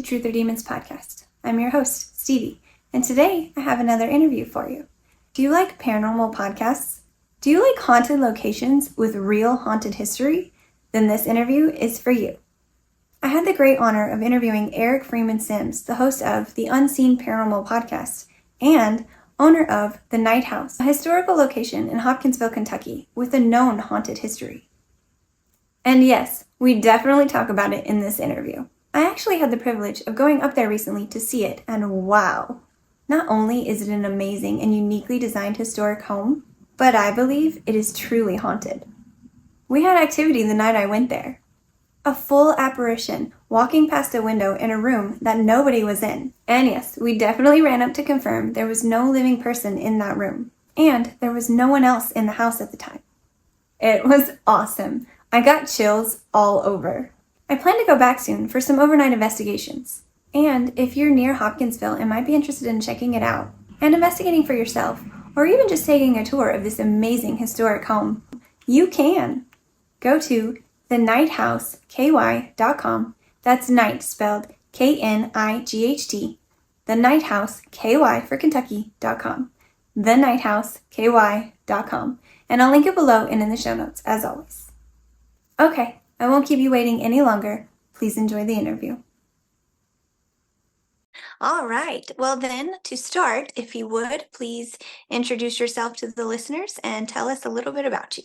Truth or Demons podcast. I'm your host, Stevie, and today I have another interview for you. Do you like paranormal podcasts? Do you like haunted locations with real haunted history? Then this interview is for you. I had the great honor of interviewing Eric Freeman Sims, the host of the Unseen Paranormal Podcast and owner of The Night House, a historical location in Hopkinsville, Kentucky, with a known haunted history. And yes, we definitely talk about it in this interview. I actually had the privilege of going up there recently to see it, and wow! Not only is it an amazing and uniquely designed historic home, but I believe it is truly haunted. We had activity the night I went there. A full apparition walking past a window in a room that nobody was in. And yes, we definitely ran up to confirm there was no living person in that room. And there was no one else in the house at the time. It was awesome. I got chills all over. I plan to go back soon for some overnight investigations. And if you're near Hopkinsville and might be interested in checking it out and investigating for yourself, or even just taking a tour of this amazing historic home, you can. Go to thenightHouseKY.com. That's night spelled K-N-I-G-H-T. ThenightHouseKY for Kentucky.com. ThenightHouseKY.com. And I'll link it below and in the show notes, as always. Okay, I won't keep you waiting any longer. Please enjoy the interview. All right. Well, then, to start, if you would, please introduce yourself to the listeners and tell us a little bit about you.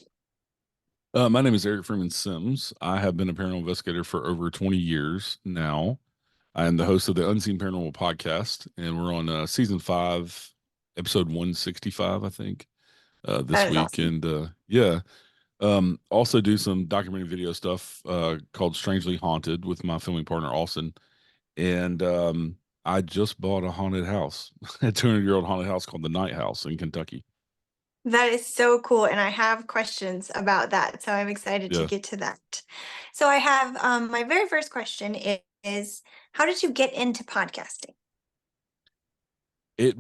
My name is Eric Freeman Sims. I have been a paranormal investigator for over 20 years now. I am the host of the Unseen Paranormal Podcast, and we're on season 5, episode 165, I think, this week. Awesome. And also do some documentary video stuff called Strangely Haunted with my filming partner, Austin. And I just bought a haunted house, a 200-year-old haunted house called the Night House in Kentucky. That is so cool, and I have questions about that, so I'm excited to get to that. So I have my very first question is how did you get into podcasting? I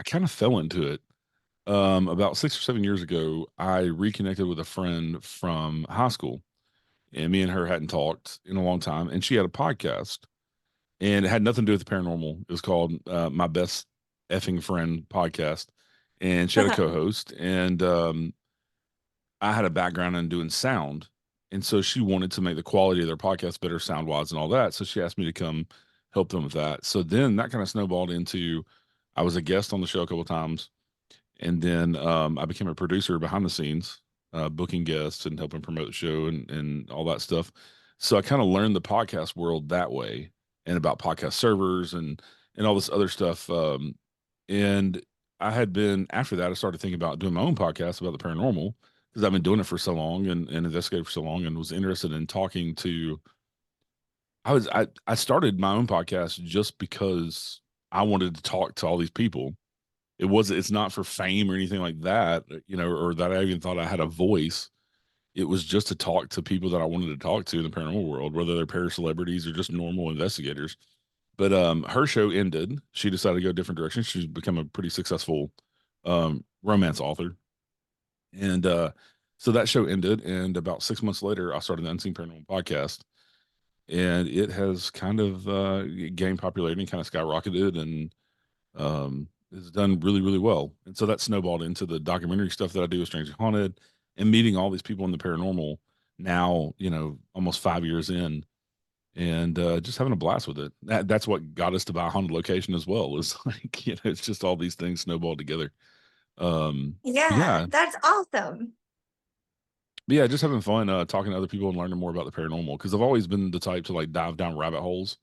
kind of fell into it. About 6 or 7 years ago, I reconnected with a friend from high school, and me and her hadn't talked in a long time, and she had a podcast, and it had nothing to do with the paranormal. It was called My Best Effing Friend Podcast, and she had a co-host, and I had a background in doing sound, and so she wanted to make the quality of their podcast better sound-wise and all that, so she asked me to come help them with that. So then that kind of snowballed into, I was a guest on the show a couple of times, and then I became a producer behind the scenes, booking guests and helping promote the show and all that stuff. So I kind of learned the podcast world that way, and about podcast servers and all this other stuff. And I had been, after that, I started thinking about doing my own podcast about the paranormal because I've been doing it for so long and investigated for so long, and was interested in talking to. I started my own podcast just because I wanted to talk to all these people. It's not for fame or anything like that, or that I even thought I had a voice. It was just to talk to people that I wanted to talk to in the paranormal world, whether they're para-celebrities or just normal investigators. But her show ended. She decided to go a different direction. She's become a pretty successful romance author. And so that show ended. And about 6 months later, I started the Unseen Paranormal Podcast. And it has kind of gained popularity and kind of skyrocketed, and has done really, really well. And so that snowballed into the documentary stuff that I do with Strangely Haunted, and meeting all these people in the paranormal now, almost 5 years in, and just having a blast with it. That's what got us to buy a haunted location as well. Is like, it's just all these things snowballed together. Yeah, that's awesome. But yeah, just having fun talking to other people and learning more about the paranormal, because I've always been the type to like dive down rabbit holes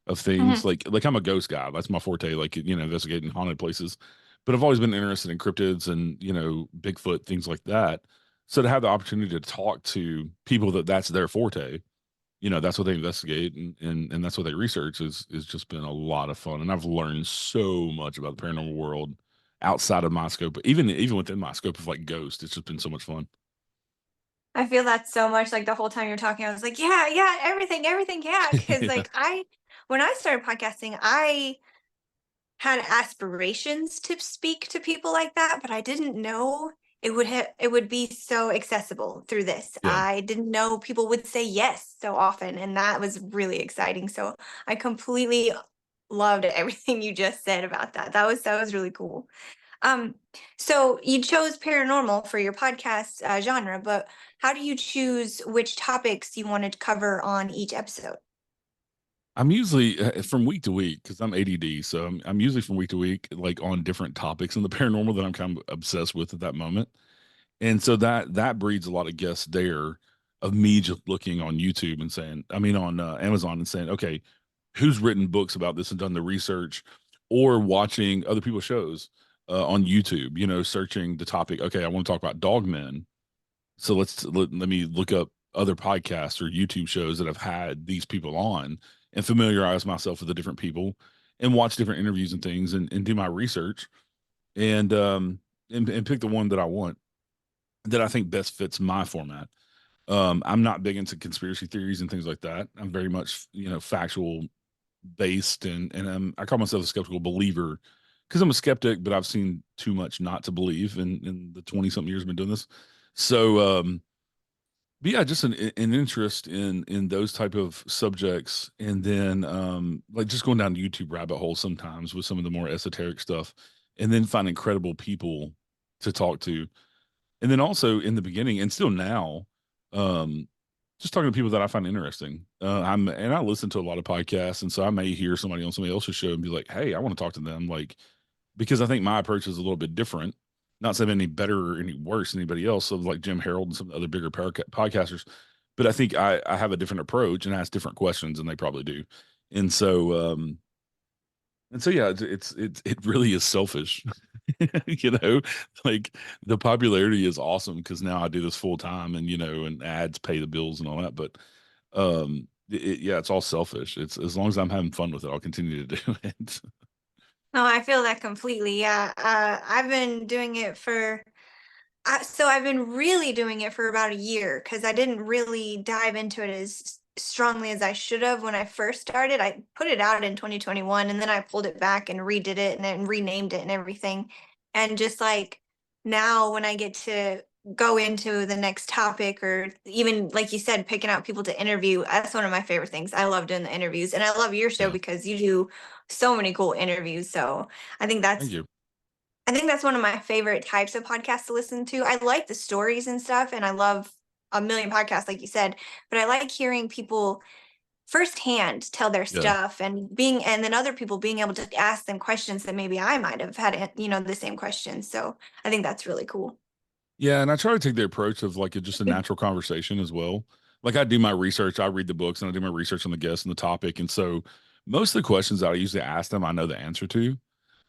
of things. Like I'm a ghost guy. That's my forte, like, investigating haunted places. But I've always been interested in cryptids and, Bigfoot, things like that. So to have the opportunity to talk to people that's their forte, that's what they investigate and that's what they research is just been a lot of fun. And I've learned so much about the paranormal world outside of my scope, even within my scope of like ghosts. It's just been so much fun. I feel that so much. Like the whole time you're talking, I was like, yeah, everything, yeah. Because like when I started podcasting, I had aspirations to speak to people like that, but I didn't know it would be so accessible through this. Yeah. I didn't know people would say yes so often, and that was really exciting. So I completely loved everything you just said about that. That was really cool. Um, so you chose paranormal for your podcast genre, but how do you choose which topics you wanted to cover on each episode? I'm usually from week to week because I'm ADD. So I'm usually from week to week, like on different topics in the paranormal that I'm kind of obsessed with at that moment. And so that breeds a lot of guests there of me just looking on YouTube and saying, I mean, on Amazon and saying, okay, who's written books about this and done the research, or watching other people's shows on YouTube, searching the topic. Okay, I want to talk about dogmen. So let me look up other podcasts or YouTube shows that have had these people on and familiarize myself with the different people and watch different interviews and things and do my research and and pick the one that I want that I think best fits my format. I'm not big into conspiracy theories and things like that. I'm very much, factual based and I call myself a skeptical believer because I'm a skeptic, but I've seen too much not to believe in the 20 something years I've been doing this. So, but yeah, just an interest in those type of subjects, and then like just going down YouTube rabbit holes sometimes with some of the more esoteric stuff, and then find incredible people to talk to, and then also in the beginning and still now, um, just talking to people that I find interesting. I listen to a lot of podcasts, and so I may hear somebody on somebody else's show and be like, "Hey, I want to talk to them," like because I think my approach is a little bit different. Not saying any better or any worse than anybody else, so like Jim Harold and some other bigger podcasters, but I think I have a different approach and ask different questions than they probably do, and so yeah, it really is selfish, you know. Like the popularity is awesome because now I do this full time, and and ads pay the bills and all that, but yeah, it's all selfish. It's as long as I'm having fun with it, I'll continue to do it. No, I feel that completely. Yeah. I've been doing it so I've been really doing it for about a year because I didn't really dive into it as strongly as I should have when I first started. I put it out in 2021 and then I pulled it back and redid it and then renamed it and everything. And just like now, when I get to go into the next topic, or even like you said, picking out people to interview, that's one of my favorite things. I love doing the interviews, and I love your show Yeah, because you do so many cool interviews. So I think thank that's you. I think that's one of my favorite types of podcasts to listen to. I like the stories and stuff, and I love a million podcasts, like you said, but I like hearing people firsthand tell their Yeah. stuff and then other people being able to ask them questions that maybe I might have had, the same questions. So I think that's really cool. Yeah, and I try to take the approach of like just a natural conversation as well. Like I do my research, I read the books, and I do my research on the guests and the topic. And so most of the questions that I usually ask them, I know the answer to,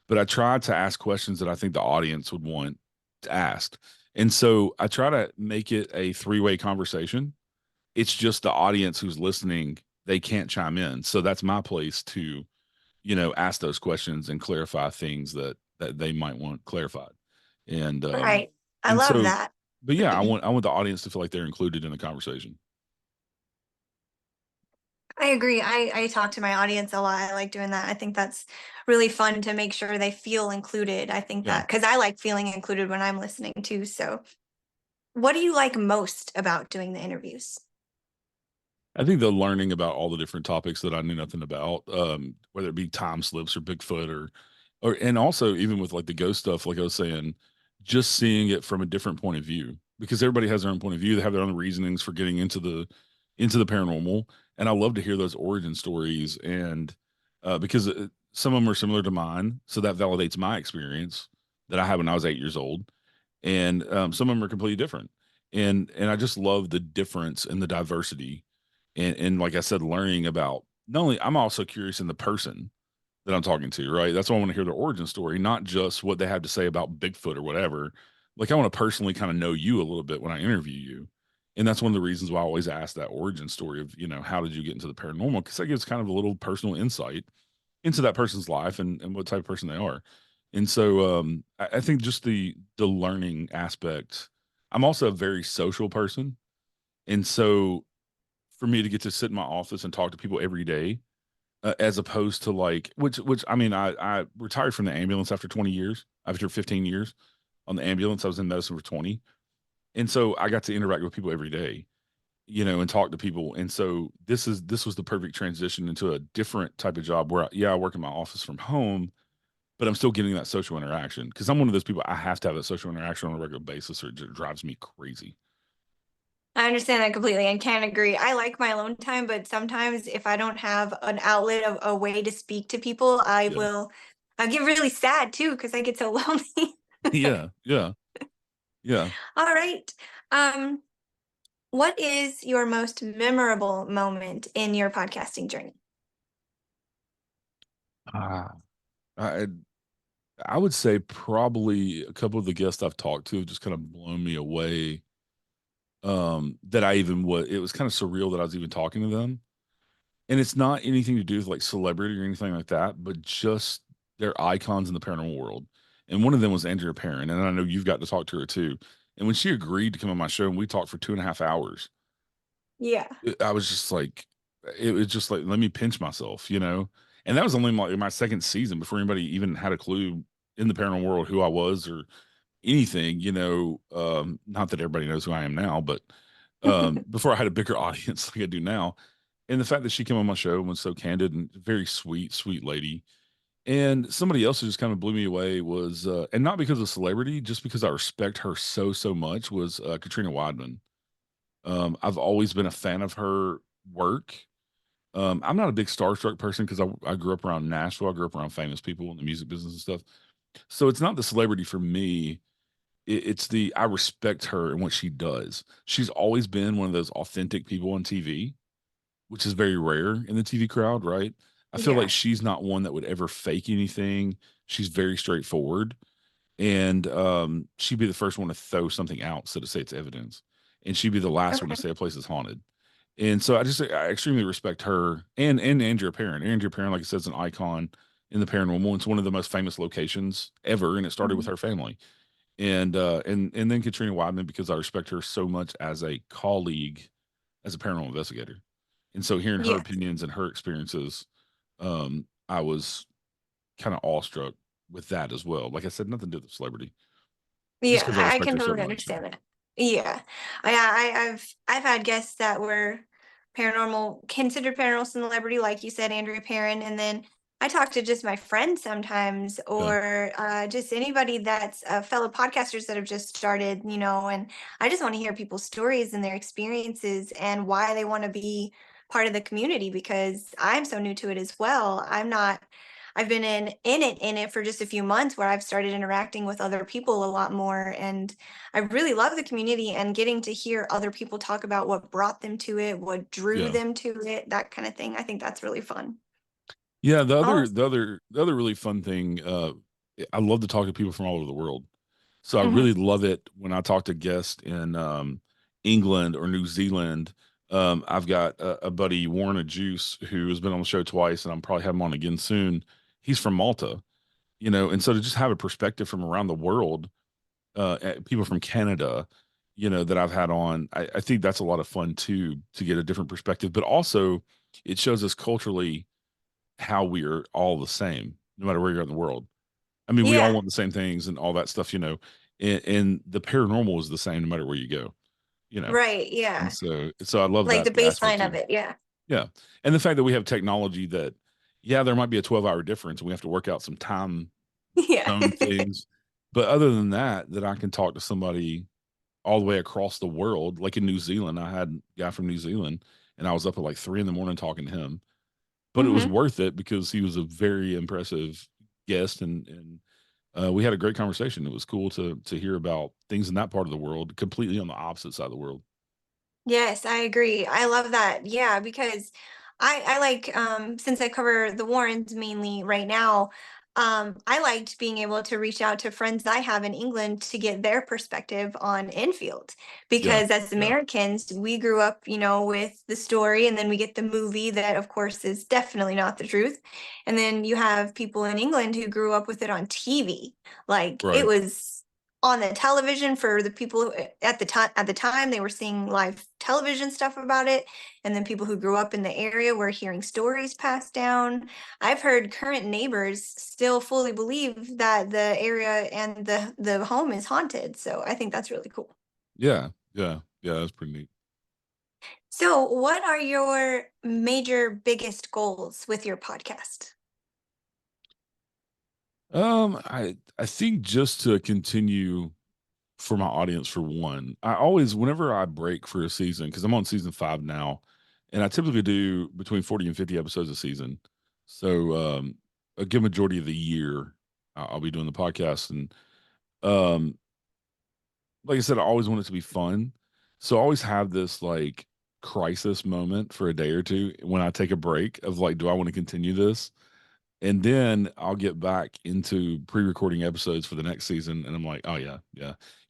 but I try to ask questions that I think the audience would want to ask. And so I try to make it a three-way conversation. It's just the audience who's listening, they can't chime in. So that's my place to, ask those questions and clarify things that they might want clarified. And Right. I and love so, that. but yeah, I want the audience to feel like they're included in the conversation. I agree. I talk to my audience a lot. I like doing that. I think that's really fun to make sure they feel included. I think Yeah. that because I like feeling included when I'm listening too. So, what do you like most about doing the interviews? I think the learning about all the different topics that I knew nothing about, whether it be time slips or Bigfoot and also even with like the ghost stuff, like I was saying, just seeing it from a different point of view because everybody has their own point of view. They have their own reasonings for getting into the paranormal, and I love to hear those origin stories and because some of them are similar to mine, so that validates my experience that I had when I was 8 years old, and some of them are completely different, and I just love the difference and the diversity and like I said, learning about not only I'm also curious in the person that I'm talking to, right? That's why I want to hear their origin story, not just what they have to say about Bigfoot or whatever. Like I want to personally kind of know you a little bit when I interview you. And that's one of the reasons why I always ask that origin story of, how did you get into the paranormal? Because that gives kind of a little personal insight into that person's life and what type of person they are. And so I think just the learning aspect. I'm also a very social person. And so for me to get to sit in my office and talk to people every day, as opposed to like which I mean I retired from the ambulance after 20 years, after 15 years, on the ambulance. I was in medicine for 20. And so I got to interact with people every day, and talk to people. And so this was the perfect transition into a different type of job where, I work in my office from home, but I'm still getting that social interaction because I'm one of those people, I have to have that social interaction on a regular basis or it just drives me crazy. I understand that completely and can agree. I like my alone time, but sometimes if I don't have an outlet of a way to speak to people, Yeah. I get really sad too because I get so lonely. Yeah. Yeah. Yeah. All right. Um, what is your most memorable moment in your podcasting journey? Ah, I I would say probably a couple of the guests I've talked to have just kind of blown me away. That I even was it was kind of surreal that I was even talking to them. And it's not anything to do with like celebrity or anything like that, but just they're icons in the paranormal world. And one of them was Andrea Perrin, and I know you've got to talk to her too. And when she agreed to come on my show and we talked for 2.5 hours, Yeah. I was just like, it was just like, let me pinch myself, And that was only my second season before anybody even had a clue in the paranormal world who I was or anything, not that everybody knows who I am now, but before I had a bigger audience like I do now. And the fact that she came on my show and was so candid and very sweet, sweet lady. And somebody else who just kind of blew me away was, and not because of celebrity, just because I respect her so, so much, was Katrina Weidman. I've always been a fan of her work. I'm not a big starstruck person because I grew up around Nashville. I grew up around famous people in the music business and stuff. So it's not the celebrity for me. It's I respect her and what she does. She's always been one of those authentic people on TV, which is very rare in the TV crowd, right? I feel like Yeah. she's not one that would ever fake anything. She's very straightforward. And she'd be the first one to throw something out, so to say it's evidence. And she'd be the last one to Okay. say a place is haunted. And so I extremely respect her and Andrea Perrin. Andrea Perrin, like I said, is an icon in the paranormal. It's one of the most famous locations ever, and it started with Mhm. her family. And then Katrina Weidman, because I respect her so much as a colleague, as a paranormal investigator. And so hearing her Yes. opinions and her experiences, I was kind of awestruck with that as well. Like I said, nothing to do with celebrity, just Yeah, because I I respect can her so totally much. understand that. Yeah, I've had guests that were paranormal, considered paranormal celebrity, like you said, Andrea Perrin, and then I talk to just my friends sometimes, Yeah, or just anybody that's fellow podcasters that have just started, and I just want to hear people's stories and their experiences and why they want to be part of the community because I'm so new to it as well. I've been in it for just a few months where I've started interacting with other people a lot more. And I really love the community and getting to hear other people talk about what brought them to it, what drew yeah, them to it, that kind of thing. I think that's really fun. yeah. Oh, The other really fun thing, I love to talk to people from all over the world. So I mhm. really love it when I talk to guests in England or New Zealand. I've got a buddy, Warren a Juice, who has been on the show twice, and I'm probably have him on again soon. He's from Malta, and so to just have a perspective from around the world, people from Canada, that I've had on, I think that's a lot of fun too, to get a different perspective. But also, it shows us culturally how we are all the same, no matter where you're in the world. I mean, we all Yeah, want the same things and all that stuff, and the paranormal is the same no matter where you go, you know. right. And Yeah. so I love Like that the aspect baseline of too. it. Yeah. Yeah. And the fact that we have technology that, yeah, there might be a 12-hour difference and we have to work out some time Yeah. zone things. But other than that, that I can talk to somebody all the way across the world. Like in New Zealand, I had a guy from New Zealand and I was up at like 3 in the morning talking to him. But it was Hmm. worth it because he was a very impressive guest, and we had a great conversation. It was cool to hear about things in that part of the world, completely on the opposite side of the world. Yes, I agree. I love that. Yeah, because I like since I cover the Warrens mainly right now, I liked being able to reach out to friends I have in England to get their perspective on Enfield. Yeah, Because as yeah, Americans, we grew up, with the story and then we get the movie that of course is definitely not the truth. And then you have people in England who grew up with it on TV. Like it right. was on the television for the people at the time they were seeing live television stuff about it, and then people who grew up in the area were hearing stories passed down. I've heard current neighbors still fully believe that the area and the home is haunted, so I think that's really cool. Yeah, that's pretty neat. So what are your major biggest goals with your podcast? I think just to continue for my audience, for one. I always, whenever I break for a season, because I'm on season 5 now, and I typically do between 40 and 50 episodes a season. So a good majority of the year I'll be doing the podcast. And um like I said, I always want it to be fun. So I always have this like crisis moment for a day or two when I take a break of like, do I want to continue this? And then I'll get back into pre-recording episodes for the next season, and I'm like, oh yeah.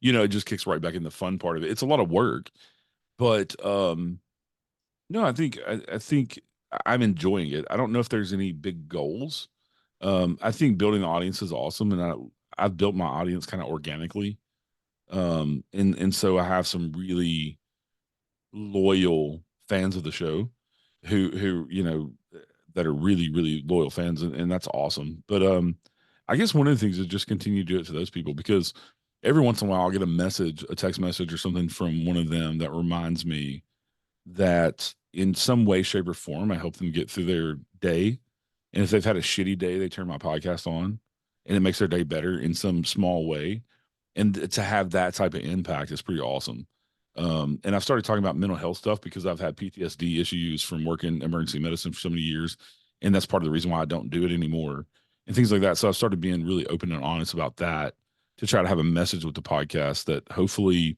It just kicks right back in the fun part of it. It's a lot of work, but no, I think I'm enjoying it. I don't know if there's any big goals. I think building the audience is awesome, and I've built my audience kind of organically. And so I have some really loyal fans of the show who that are really really loyal fans, and that's awesome. But I guess one of the things is just continue to do it to those people, because every once in a while I'll get a text message or something from one of them that reminds me that in some way, shape, or form I help them get through their day. And if they've had a shitty day, they turn my podcast on and it makes their day better in some small way. And to have that type of impact is pretty awesome. And I've started talking about mental health stuff because I've had PTSD issues from working emergency medicine for so many years. And that's part of the reason why I don't do it anymore and things like that. So I've started being really open and honest about that to try to have a message with the podcast that hopefully,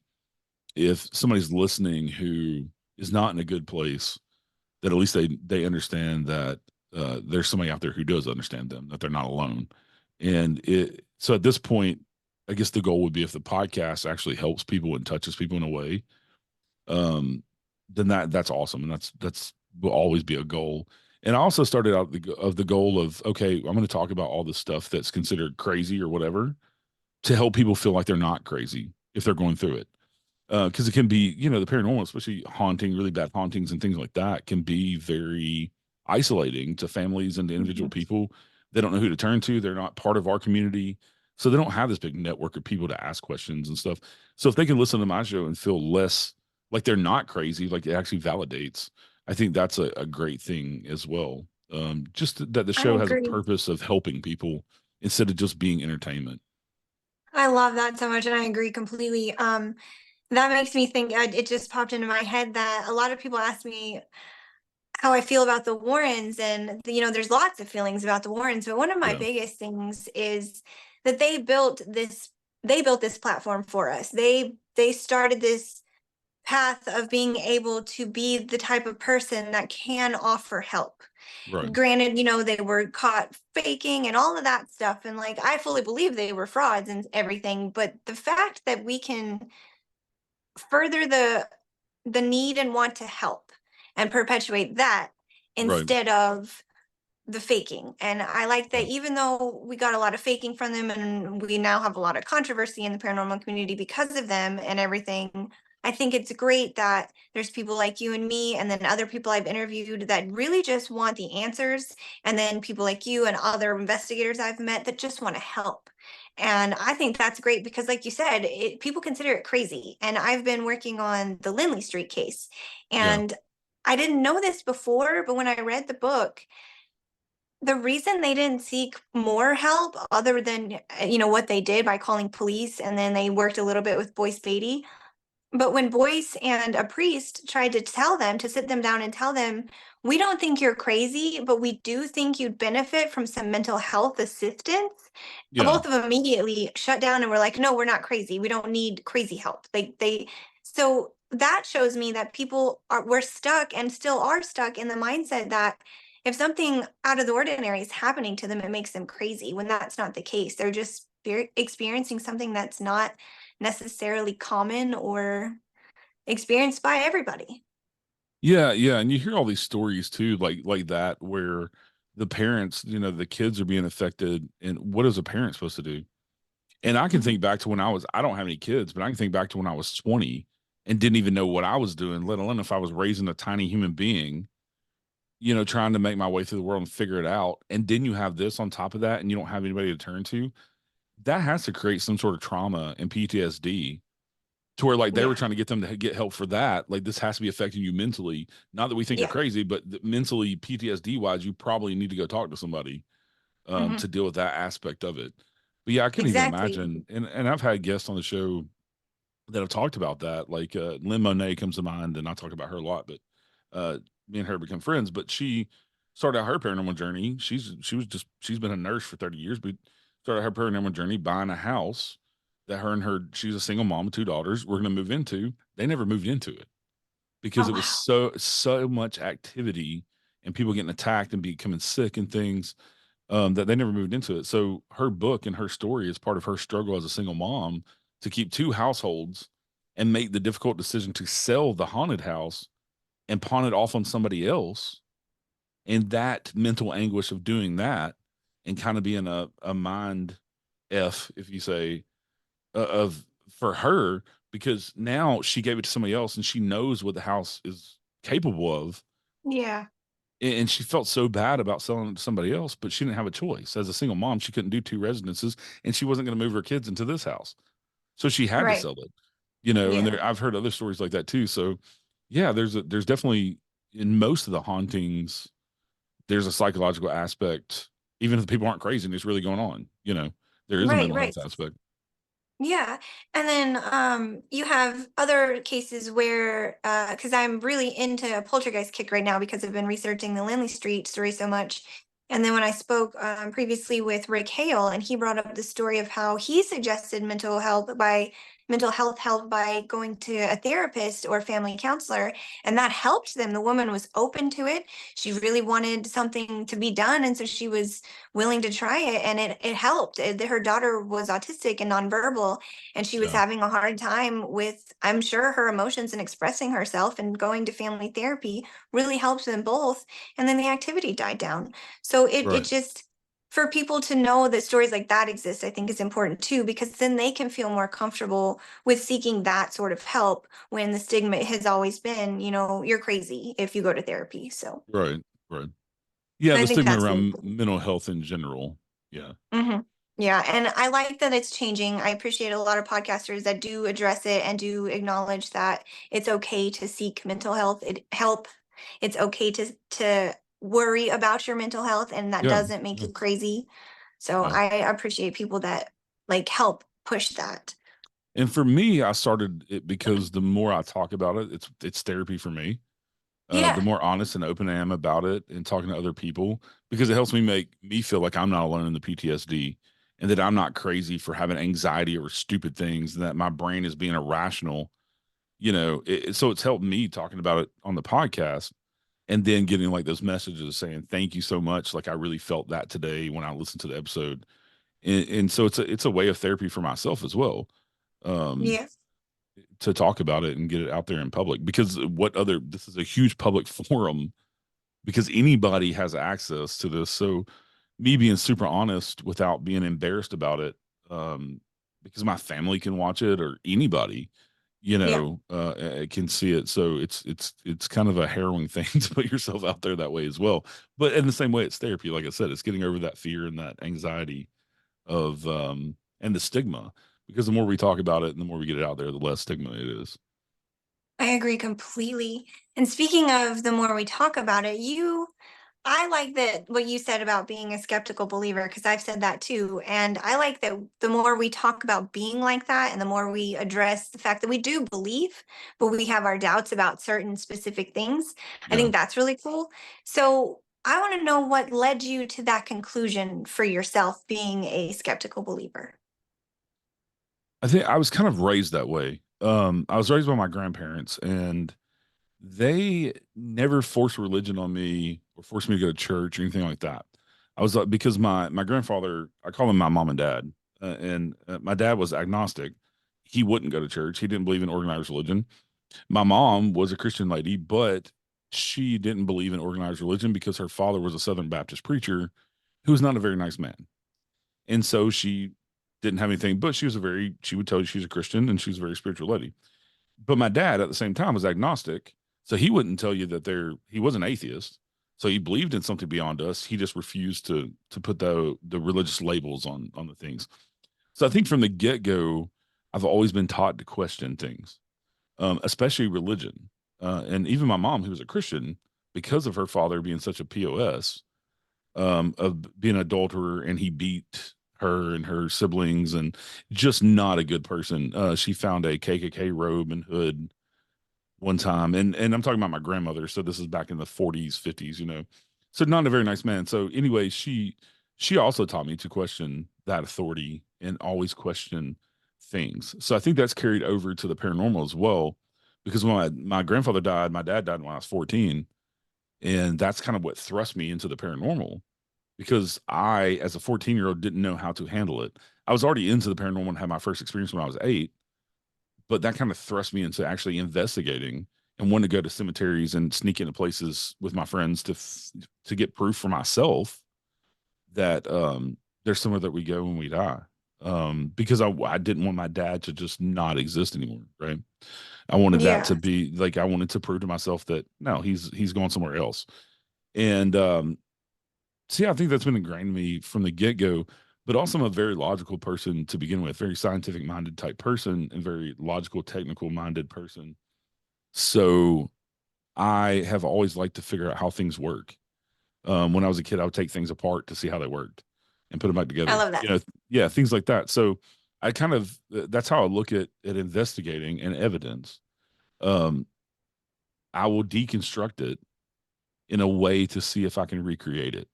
if somebody's listening who is not in a good place, that at least they understand that there's somebody out there who does understand them, that they're not alone. So at this point, I guess the goal would be, if the podcast actually helps people and touches people in a way, um, then that's awesome, and that's will always be a goal. And I also started out the goal of, okay, I'm going to talk about all the stuff that's considered crazy or whatever, to help people feel like they're not crazy if they're going through it. Because it can be, the paranormal, especially haunting, really bad hauntings and things like that, can be very isolating to families and to individual people. They don't know who to turn to. They're not part of our community. So they don't have this big network of people to ask questions and stuff. So if they can listen to my show and feel less like they're not crazy, like it actually validates, I think that's a great thing as well. Just that the I show has a agree. purpose of helping people instead of just being entertainment. I love that so much, and I agree completely. That makes me think, it just popped into my head that a lot of people ask me how I feel about the Warrens, and there's lots of feelings about the Warrens, but one of my Yeah. biggest things is that they built this platform for us. They started this path of being able to be the type of person that can offer help. Right. Granted, they were caught faking and all of that stuff, and like I fully believe they were frauds and everything, but the fact that we can further the need and want to help and perpetuate that Right. instead of the faking. And I like that, Right. even though we got a lot of faking from them and we now have a lot of controversy in the paranormal community because of them and everything, I think it's great that there's people like you and me, and then other people I've interviewed that really just want the answers, and then people like you and other investigators I've met that just want to help. And I think that's great because, like you said, people consider it crazy. And I've been working on the Lindley Street case, Yeah. and I didn't know this before, but when I read the book, the reason they didn't seek more help other than what they did by calling police, and then they worked a little bit with Boyce Beatty, but when Boyce and a priest tried to tell them, to sit them down and tell them, we don't think you're crazy, but we do think you'd benefit from some mental health assistance, Yeah. both of them immediately shut down and were like, no, we're not crazy, we don't need crazy help. So that shows me that people were stuck and still are stuck in the mindset that if something out of the ordinary is happening to them, it makes them crazy, when that's not the case. They're just experiencing something that's not necessarily common or experienced by everybody. Yeah, and you hear all these stories too, like that, where the parents, the kids are being affected, and what is a parent supposed to do? And I can Mhm. think back to when I don't have any kids, but I can think back to when I was 20 and didn't even know what I was doing, let alone if I was raising a tiny human being, trying to make my way through the world and figure it out. And then you have this on top of that and you don't have anybody to turn to. That has to create some sort of trauma and PTSD to where like they were Yeah. trying to get them to get help for that. Like this has to be affecting you mentally. Not that we think you're Yeah. crazy, but mentally PTSD wise, you probably need to go talk to somebody Hmm. to deal with that aspect of it. But yeah, I couldn't even Exactly. imagine. And I've had guests on the show that have talked about that. Like Lynn Monet comes to mind, and I talk about her a lot. But uh, me and her become friends. But she started out her paranormal journey. She's been a nurse for 30 years, but started her paranormal journey buying a house that she's a single mom of two daughters. We're going to move into. They never moved into it because Oh it was wow. so much activity and people getting attacked and becoming sick and things that they never moved into it. So her book and her story is part of her struggle as a single mom to keep two households and make the difficult decision to sell the haunted house and pawn it off on somebody else. And that mental anguish of doing that and kind of being a mind F, if you say, of for her, because now she gave it to somebody else and she knows what the house is capable of, Yeah. and she felt so bad about selling it to somebody else, but she didn't have a choice. As a single mom, she couldn't do two residences, and she wasn't going to move her kids into this house, so she had to Right. sell it. And Yeah. I've heard other stories like that too. So, yeah, there's definitely in most of the hauntings, there's a psychological aspect, even if the people aren't crazy and it's really going on. There is a Right. mental Right. health aspect. Yeah. And then you have other cases where because I'm really into a poltergeist kick right now because I've been researching the Lindley Street story so much. And then when I spoke previously with Rick Hale, and he brought up the story of how he suggested mental health help by going to a therapist or family counselor, and that helped them. The woman was open to it. She really wanted something to be done, and so she was willing to try it, and it helped. Her daughter was autistic and nonverbal, and she was Yeah, having a hard time with, I'm sure, her emotions and expressing herself, and going to family therapy really helped them both, and then the activity died down. So it right, just, for people to know that stories like that exist, I think is important too, because then they can feel more comfortable with seeking that sort of help when the stigma has always been, you're crazy if you go to therapy. So right, right. Yeah, I the think stigma that's really around cool. mental health in general. Yeah, Yeah, and I like that it's changing. I appreciate a lot of podcasters that do address it and do acknowledge that it's okay to seek mental health help. It's okay to worry about your mental health, and that yeah, doesn't make yeah, you crazy. So yeah. I appreciate people that like help push that. And for me, I started it because the more I talk about it, it's therapy for me. The Yeah. more honest and open I am about it and talking to other people, because it helps me make me feel like I'm not alone in the PTSD and that I'm not crazy for having anxiety or stupid things, and that my brain is being irrational. So it's helped me talking about it on the podcast and then getting like those messages saying thank you so much. Like I really felt that today when I listened to the episode, and so it's a way of therapy for myself as well. Um, Yeah. to talk about it and get it out there in public, because this is a huge public forum because anybody has access to this. So me being super honest without being embarrassed about it, um, because my family can watch it or anybody, Yeah. can see it. So it's kind of a harrowing thing to put yourself out there that way as well. But in the same way, it's therapy. Like I said, it's getting over that fear and that anxiety of and the stigma. Because the more we talk about it and the more we get it out there, the less stigma it is. I agree completely. And speaking of the more we talk about it, I like that what you said about being a skeptical believer, because I've said that too. And I like that the more we talk about being like that and the more we address the fact that we do believe, but we have our doubts about certain specific things, I Yeah. think that's really cool. So I want to know what led you to that conclusion for yourself being a skeptical believer. I think I was kind of raised that way. I was raised by my grandparents, and they never forced religion on me or forced me to go to church or anything like that. I was like, because my grandfather, I call him my mom and dad, and my dad was agnostic. He wouldn't go to church. He didn't believe in organized religion. My mom was a Christian lady, but she didn't believe in organized religion because her father was a Southern Baptist preacher who was not a very nice man. And so she didn't have anything, but she would tell you she's a Christian and she was a very spiritual lady. But my dad at the same time was agnostic. So he wouldn't tell you that he was an atheist. So he believed in something beyond us. He just refused to put the religious labels on the things. So I think from the get-go, I've always been taught to question things, especially religion. And even my mom, who was a Christian, because of her father being such a POS, of being an adulterer, and he beat her and her siblings, and just not a good person. She found a KKK robe and hood one time, and I'm talking about my grandmother. So this is back in the 40s, 50s, So not a very nice man. So anyway, she also taught me to question that authority and always question things. So I think that's carried over to the paranormal as well, because when my grandfather died, my dad died when I was 14, and that's kind of what thrust me into the paranormal, because I, as a 14-year-old, didn't know how to handle it. I was already into the paranormal and had my first experience when I was 8, but that kind of thrust me into actually investigating and wanting to go to cemeteries and sneak into places with my friends to get proof for myself that there's somewhere that we go when we die. Because I didn't want my dad to just not exist anymore, right? I wanted that to Yeah. be like, I wanted to prove to myself that no, he's gone somewhere else. And so yeah, I think that's been ingrained in me from the get-go. But also, I'm a very logical person to begin with, very scientific minded type person, and very logical, technical minded person. So I have always liked to figure out how things work. When I was a kid, I would take things apart to see how they worked and put them back I together. love that. Yeah, things like that. So I kind of, that's how I look at investigating and evidence. Um, I will deconstruct it in a way to see if I can recreate it.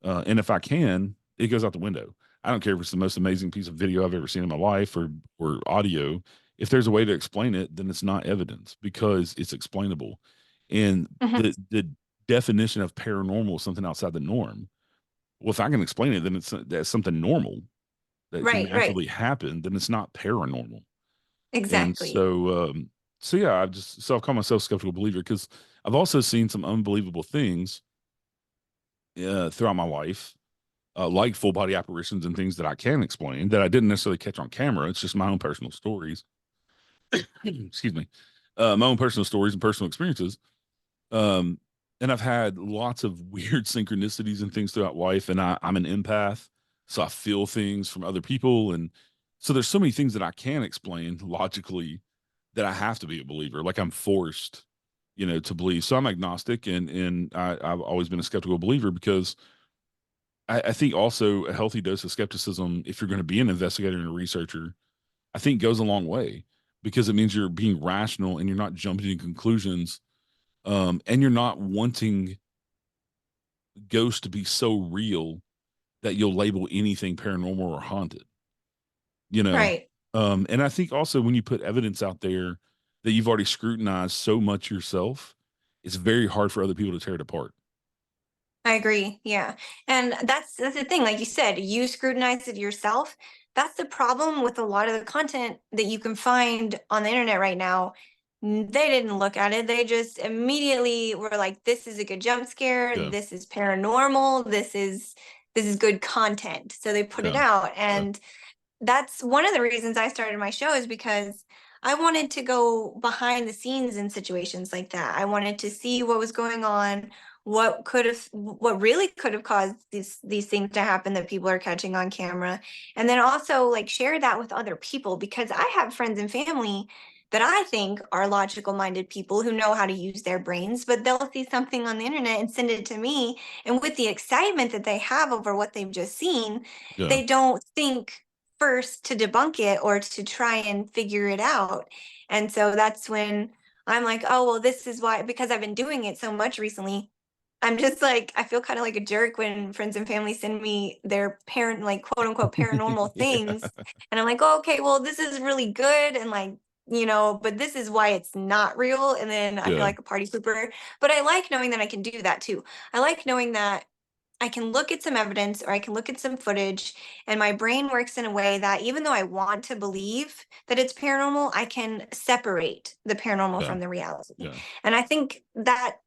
And if I can, it goes out the window. I don't care if it's the most amazing piece of video I've ever seen in my life, or audio. If there's a way to explain it, then it's not evidence because it's explainable. And Mhm. the definition of paranormal is something outside the norm. Well, if I can explain it, then that's something normal that can Right, right. naturally happen. Then it's not paranormal. And Exactly. so yeah, I've called myself skeptical believer because I've also seen some unbelievable things throughout my life, like full body apparitions and things that I can explain that I didn't necessarily catch on camera. It's just my own personal stories. Excuse me. My own personal stories and personal experiences. Um, and I've had lots of weird synchronicities and things throughout life. And I'm an empath, so I feel things from other people. And so there's so many things that I can explain logically that I have to be a believer. Like I'm forced, to believe. So I'm agnostic, and I've always been a skeptical believer because I think also a healthy dose of skepticism, if you're going to be an investigator and a researcher, I think goes a long way, because it means you're being rational and you're not jumping to conclusions, and you're not wanting ghosts to be so real that you'll label anything paranormal or haunted, you know? Right. And I think also when you put evidence out there that you've already scrutinized so much yourself, it's very hard for other people to tear it apart. I agree. Yeah. And that's the thing. Like you said, you scrutinize it yourself. That's the problem with a lot of the content that you can find on the internet right now. They didn't look at it. They just immediately were like, this is a good jump scare. Yeah. This is paranormal. This is good content. So they put it Yeah. out. Yeah. And that's one of the reasons I started my show, is because I wanted to go behind the scenes in situations like that. I wanted to see what was going on, what really could have caused these things to happen that people are catching on camera. And then also like share that with other people, because I have friends and family that I think are logical minded people who know how to use their brains, but they'll see something on the internet and send it to me. And with the excitement that they have over what they've just seen, Yeah. they don't think first to debunk it or to try and figure it out. And so that's when I'm like, oh, well, this is why, because I've been doing it so much recently. I'm just like, I feel kind of like a jerk when friends and family send me their parent, like quote unquote paranormal Yeah. things. And I'm like, oh, okay, well, this is really good. And like, but this is why it's not real. And then I feel Yeah. like a party pooper. But I like knowing that I can do that too. I like knowing that I can look at some evidence or I can look at some footage, and my brain works in a way that even though I want to believe that it's paranormal, I can separate the paranormal Yeah. from the reality. Yeah. And I think that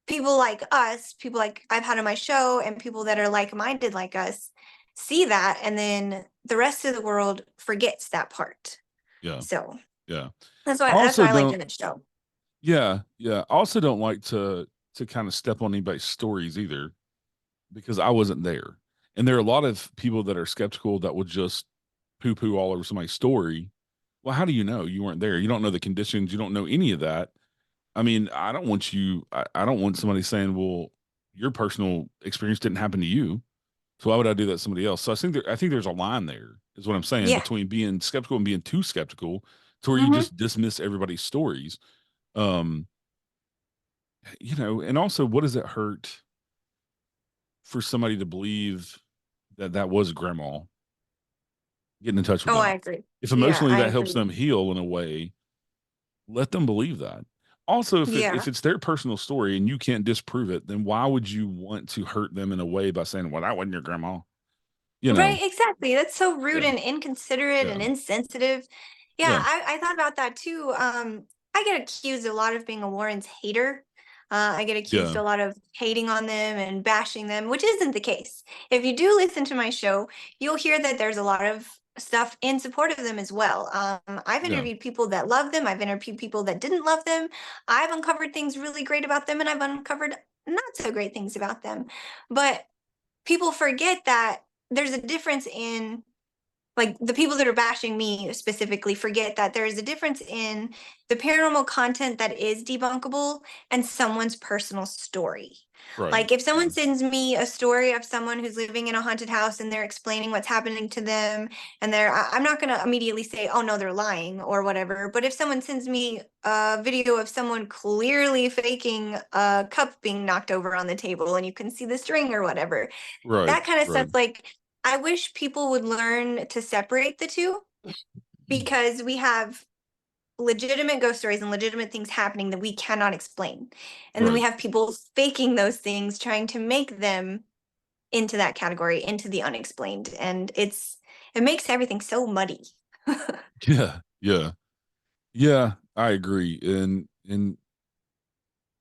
people like us, people like I've had on my show, and people that are like minded like us, see that, and then the rest of the world forgets that part. Yeah. So Yeah. that's I why also I like don't doing the show. Yeah, yeah. I also don't like to kind of step on anybody's stories either because I wasn't there. And there are a lot of people that are skeptical that will just poo poo all over somebody's story. Well, how do you know? You weren't there. You don't know the conditions. You don't know any of that. I mean, I don't want somebody saying, well, your personal experience didn't happen to you. So why would I do that to somebody else? So I think there's a line there, is what I'm saying, Yeah. between being skeptical and being too skeptical to where you Hmm. just dismiss everybody's stories. Um, and also what does it hurt for somebody to believe that that was grandma getting in touch with Oh, I them? agree. If Yeah, emotionally I that helps agree. them heal in a way, let them believe that. Also, Yeah. if it's their personal story and you can't disprove it, then why would you want to hurt them in a way by saying, "Well, that wasn't your grandma"? You know? Right, exactly. That's so rude Yeah, and inconsiderate yeah, and insensitive. Yeah, yeah, I thought about that too. I get accused a lot of being a Warren's hater. I get accused yeah. a lot of hating on them and bashing them, which isn't the case. If you do listen to my show, you'll hear that there's a lot of stuff in support of them as well. I've Yeah, interviewed people that love them. I've interviewed people that didn't love them. I've uncovered things really great about them, and I've uncovered not so great things about them. But people forget that there's a difference in, like, the people that are bashing me specifically forget that there is a difference in the paranormal content that is debunkable and someone's personal story. right. Like, if someone Yeah, sends me a story of someone who's living in a haunted house and they're explaining what's happening to them, and I'm not going to immediately say, oh no, they're lying or whatever. But if someone sends me a video of someone clearly faking a cup being knocked over on the table and you can see the string or whatever, right, that kind of right. stuff, like, I wish people would learn to separate the two, because we have legitimate ghost stories and legitimate things happening that we cannot explain. And then we Right. have people faking those things, trying to make them into that category, into the unexplained. And it makes everything so muddy. Yeah, yeah, yeah. I agree. And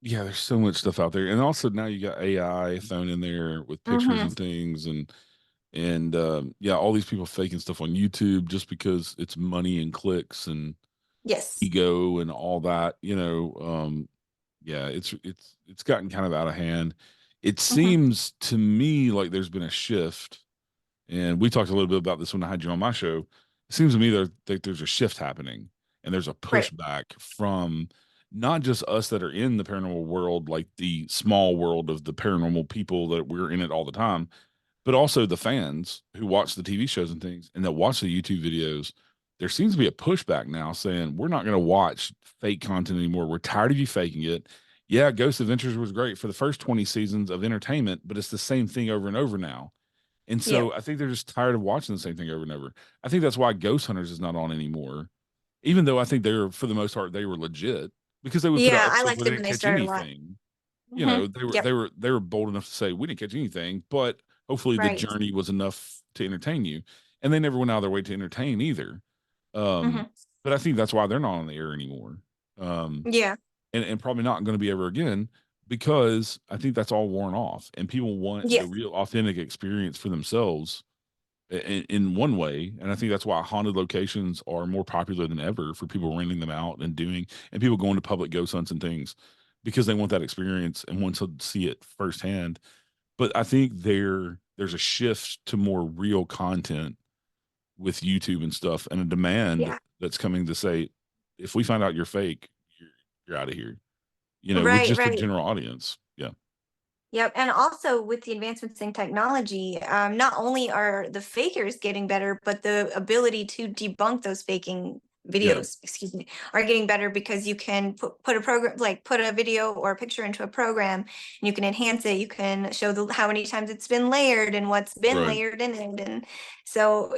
yeah, there's so much stuff out there, and also now you got AI thrown in there with pictures Hmm. and things, and yeah, all these people faking stuff on YouTube just because it's money and clicks and Yes. ego and all that. Yeah, it's gotten kind of out of hand. It Hmm. seems to me like there's been a shift, and we talked a little bit about this when I had you on my show. It seems to me that there's a shift happening, and there's a Right. pushback from not just us that are in the paranormal world, like the small world of the paranormal people that we're in it all the time, but also the fans who watch the TV shows and things and that watch the YouTube videos. There seems to be a pushback now saying we're not going to watch fake content anymore. We're tired of you faking it. Yeah, Ghost Adventures was great for the first 20 seasons of entertainment, but it's the same thing over and over now. And so Yep. I think they're just tired of watching the same thing over and over. I think that's why Ghost Hunters is not on anymore, even though I think they're, for the most part, they were legit because they would put out Yeah, I episodes where liked they it when didn't they catch started a lot. anything. Hmm. Yep. They were bold enough to say we didn't catch anything, but hopefully the Right. journey was enough to entertain you. And they never went out of their way to entertain either. Um, Hmm. but I think that's why they're not on the air anymore. Um, Yeah. and probably not going to be ever again because I think that's all worn off and people want the Yes. real authentic experience for themselves in one way. And I think that's why haunted locations are more popular than ever for people renting them out and people going to public ghost hunts and things because they want that experience and want to see it firsthand. But I think there's a shift to more real content with YouTube and stuff and a demand Yeah. that's coming to say, if we find out you're fake, you're out of here, with Right. just the Right. general audience. Yeah. Yep. And also with the advancements in technology, not only are the fakers getting better, but the ability to debunk those faking Yeah. videos, excuse me, are getting better, because you can put a program, like put a video or a picture into a program, and you can enhance it. You can show how many times it's been layered and what's been Right. layered in it. And so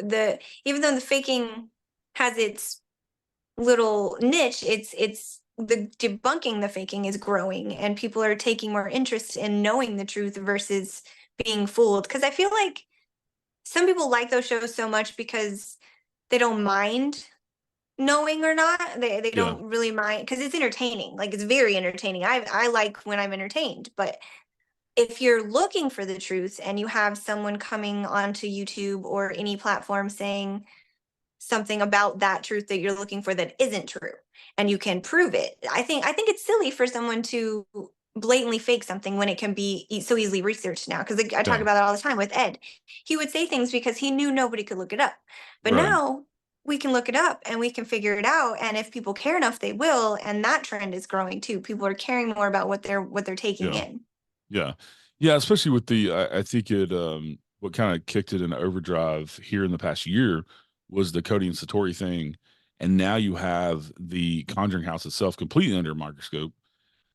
even though the faking has its little niche, it's the debunking the faking is growing, and people are taking more interest in knowing the truth versus being fooled. Because I feel like some people like those shows so much because they don't mind knowing or not. They Yeah. don't really mind because it's entertaining. Like, it's very entertaining. I like when I'm entertained, but if you're looking for the truth and you have someone coming onto YouTube or any platform saying something about that truth that you're looking for that isn't true, and you can prove it, I think it's silly for someone to blatantly fake something when it can be so easily researched now. Because I talk Yeah. about it all the time with Ed. He would say things because he knew nobody could look it up, but Right. now we can look it up and we can figure it out, and if people care enough they will, and that trend is growing too. People are caring more about what they're taking Yeah. in. Yeah. Yeah. Especially with I think what kind of kicked it into overdrive here in the past year was the Cody and Satori thing. And now you have the Conjuring House itself completely under a microscope.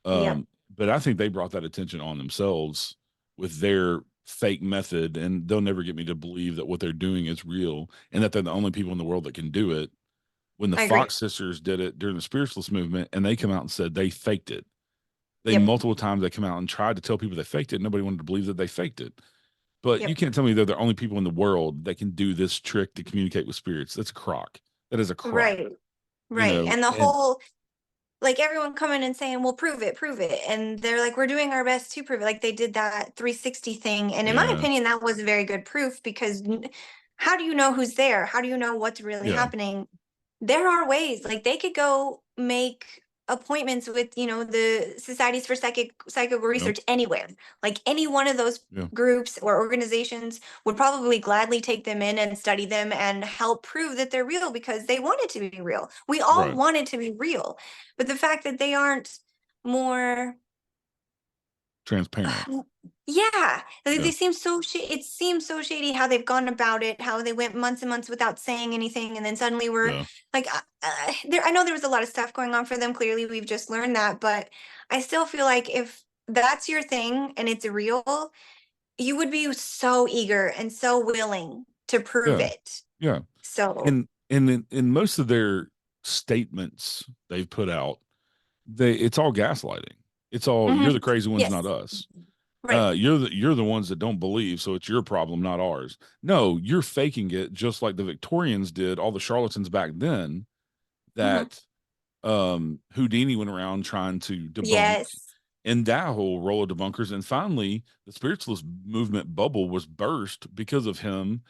Yeah. But I think they brought that attention on themselves with their fake method, and they'll never get me to believe that what they're doing is real and that they're the only people in the world that can do it. When the I agree. Fox sisters did it during the spiritualist movement, and they come out and said they faked it. They Yep. multiple times they come out and tried to tell people they faked it. Nobody wanted to believe that they faked it. But you Yep. can't tell me they're the only people in the world that can do this trick to communicate with spirits. That's a crock. That is a crock. Right. You Right. know, And the and whole, like, everyone coming and saying, well, prove it. And they're like, we're doing our best to prove it. Like they did that 360 thing. And in my yeah, opinion, that was very good proof, because how do you know who's there? How do you know what's really yeah, happening? There are ways, like they could go make appointments with, the societies for psychic yep, research anywhere. Like any one of those yeah, groups or organizations would probably gladly take them in and study them and help prove that they're real, because they want it to be real. We all right, want it to be real. But the fact that they aren't more, transparent. yeah, they Yeah, seem so it seems so shady how they've gone about it, how they went months and months without saying anything, and then suddenly we're yeah, like, I know there was a lot of stuff going on for them. Clearly, we've just learned that, but I still feel like if that's your thing and it's real, you would be so eager and so willing to prove yeah, it. yeah. So, In most of their statements they've put out, it's all gaslighting. It's all you're the mhm, crazy ones, not yes, us. right, You're the ones that don't believe, so it's your problem, not ours. No, you're faking it, just like the Victorians did. All the charlatans back then hmm, that Houdini went around trying to debunk, yes, and that whole roll of debunkers. And finally, the spiritualist movement bubble was burst because of him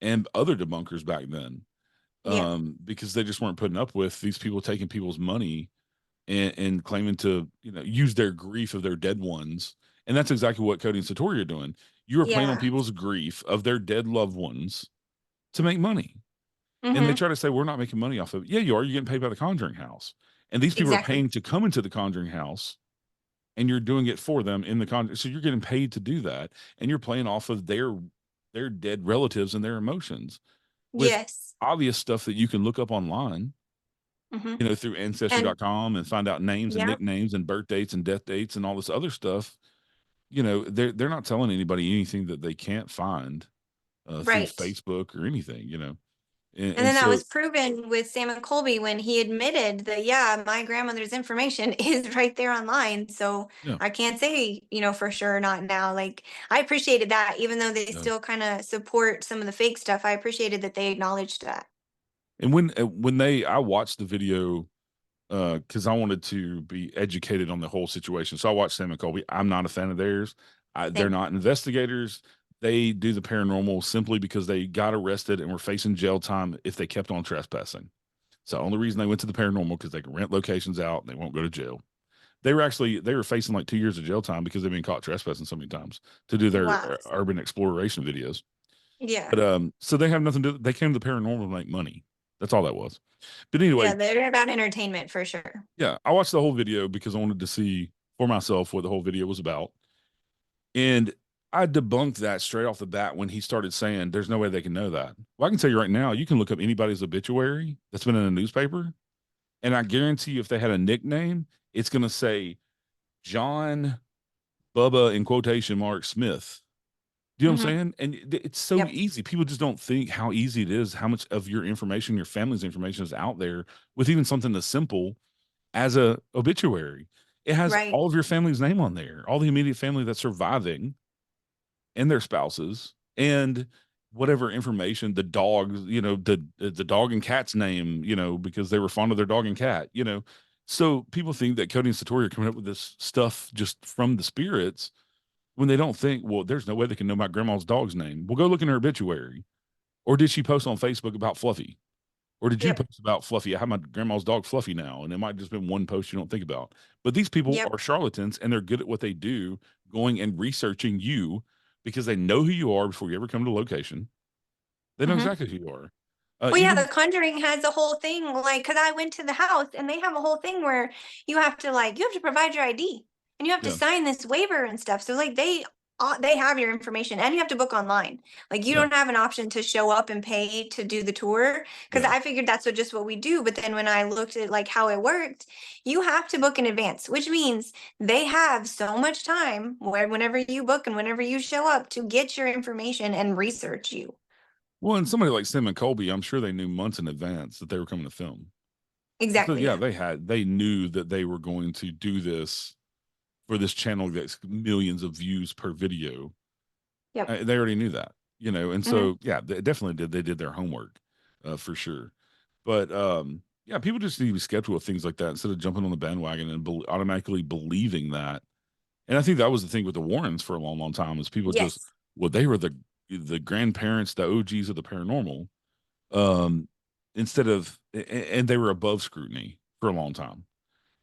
and other debunkers back then. yeah, Because they just weren't putting up with these people taking people's money and claiming to, use their grief of their dead ones. And that's exactly what Cody and Satori are doing. You are playing on yeah, people's grief of their dead loved ones to make money. And they hmm, try to say, we're not making money off of it. Yeah, you are. You're getting paid by the Conjuring House. And these people are exactly, paying to come into the Conjuring House, and you're doing it for them in the Conjuring. So you're getting paid to do that. And you're playing off of their dead relatives and their emotions with yes, obvious stuff that you can look up online, hmm, through and ancestry.com, and find out names and yeah, nicknames and birth dates and death dates and all this other stuff. They're not telling anybody anything that they can't find through right. Facebook or anything, and, And and then that so was proven with Sam and Colby when he admitted that, yeah, my grandmother's information is right there online. So yeah, I can't say, for sure, not now. Like, I appreciated that, even though they yeah. still kind of support some of the fake stuff. I appreciated that they acknowledged that. And when I watched the video, because I wanted to be educated on the whole situation, so I watched Sam and Colby. I'm not a fan of theirs. They're Same. not investigators. They do the paranormal simply because they got arrested and were facing jail time if they kept on trespassing. So the only reason they went to the paranormal, because they can rent locations out and they won't go to jail. They were facing like 2 years of jail time because they've been caught trespassing so many times to do their Wow. urban exploration videos. Yeah. But so they have nothing to. They came to the paranormal to make money. That's all that was. But Yeah. anyway, They're about entertainment for sure. yeah, I watched the whole video because I wanted to see for myself what the whole video was about, and I debunked that straight off the bat when he started saying there's no way they can know that. Well, I can tell you right now, you can look up anybody's obituary that's been in a newspaper, and I guarantee you, if they had a nickname, it's going to say John Bubba in quotation mark Smith. Do you know what I'm Hmm. saying? And it's so Yep. easy. People just don't think how easy it is, how much of your information, your family's information is out there with even something as simple as a obituary. It has Right. all of your family's name on there, all the immediate family that's surviving and their spouses, and whatever information, the dog, the dog and cat's name, because they were fond of their dog and cat. So people think that Cody and Satori are coming up with this stuff just from the spirits, when they don't think, well, there's no way they can know my grandma's dog's name. Well, go look in her obituary. Or did she post on Facebook about Fluffy? Or did you Yep. post about Fluffy? I have my grandma's dog Fluffy now, and it might have just been one post you don't think about. But these people Yep. are charlatans, and they're good at what they do, going and researching you because they know who you are before you ever come to the location. They know Hmm. exactly who you are. Well, yeah, Even the Conjuring has a whole thing, like, because I went to the house and they have a whole thing where you have to provide your ID and you have to yeah, sign this waiver and stuff. So like they have your information and you have to book online. Like you yeah, don't have an option to show up and pay to do the tour because yeah. I figured that's just what we do. But then when I looked at like how it worked, you have to book in advance, which means they have so much time where whenever you book and whenever you show up to get your information and research you. Well, and somebody like Sim and Colby, I'm sure they knew months in advance that they were coming to film. And so Exactly. yeah, Yeah. they knew that they were going to do this for this channel that's millions of views per video. Yep. They already knew that, and Hmm. so yeah, they definitely did. They did their homework, for sure. But yeah, people just need to be skeptical of things like that instead of jumping on the bandwagon and automatically believing that. And I think that was the thing with the Warrens for a long, long time is people just, Yes. well, they were the grandparents, the OGs of the paranormal, um, instead of, and they were above scrutiny for a long time.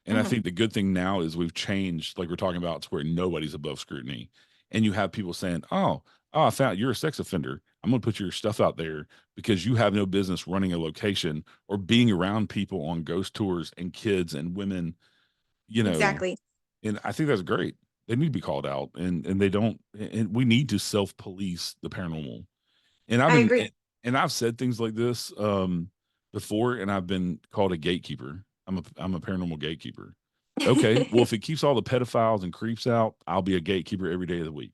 And I Hmm. think the good thing now is we've changed, like we're talking about, to where nobody's above scrutiny. And you have people saying, oh, I found you're a sex offender. I'm going to put your stuff out there because you have no business running a location or being around people on ghost tours and kids and women, you know. Exactly. And I think that's great. They need to be called out, and they don't. And we need to self police the paranormal. And I've I been, agree. and I've said things like this before, and I've been called a gatekeeper. I'm a paranormal gatekeeper. Okay, well, if it keeps all the pedophiles and creeps out, I'll be a gatekeeper every day of the week.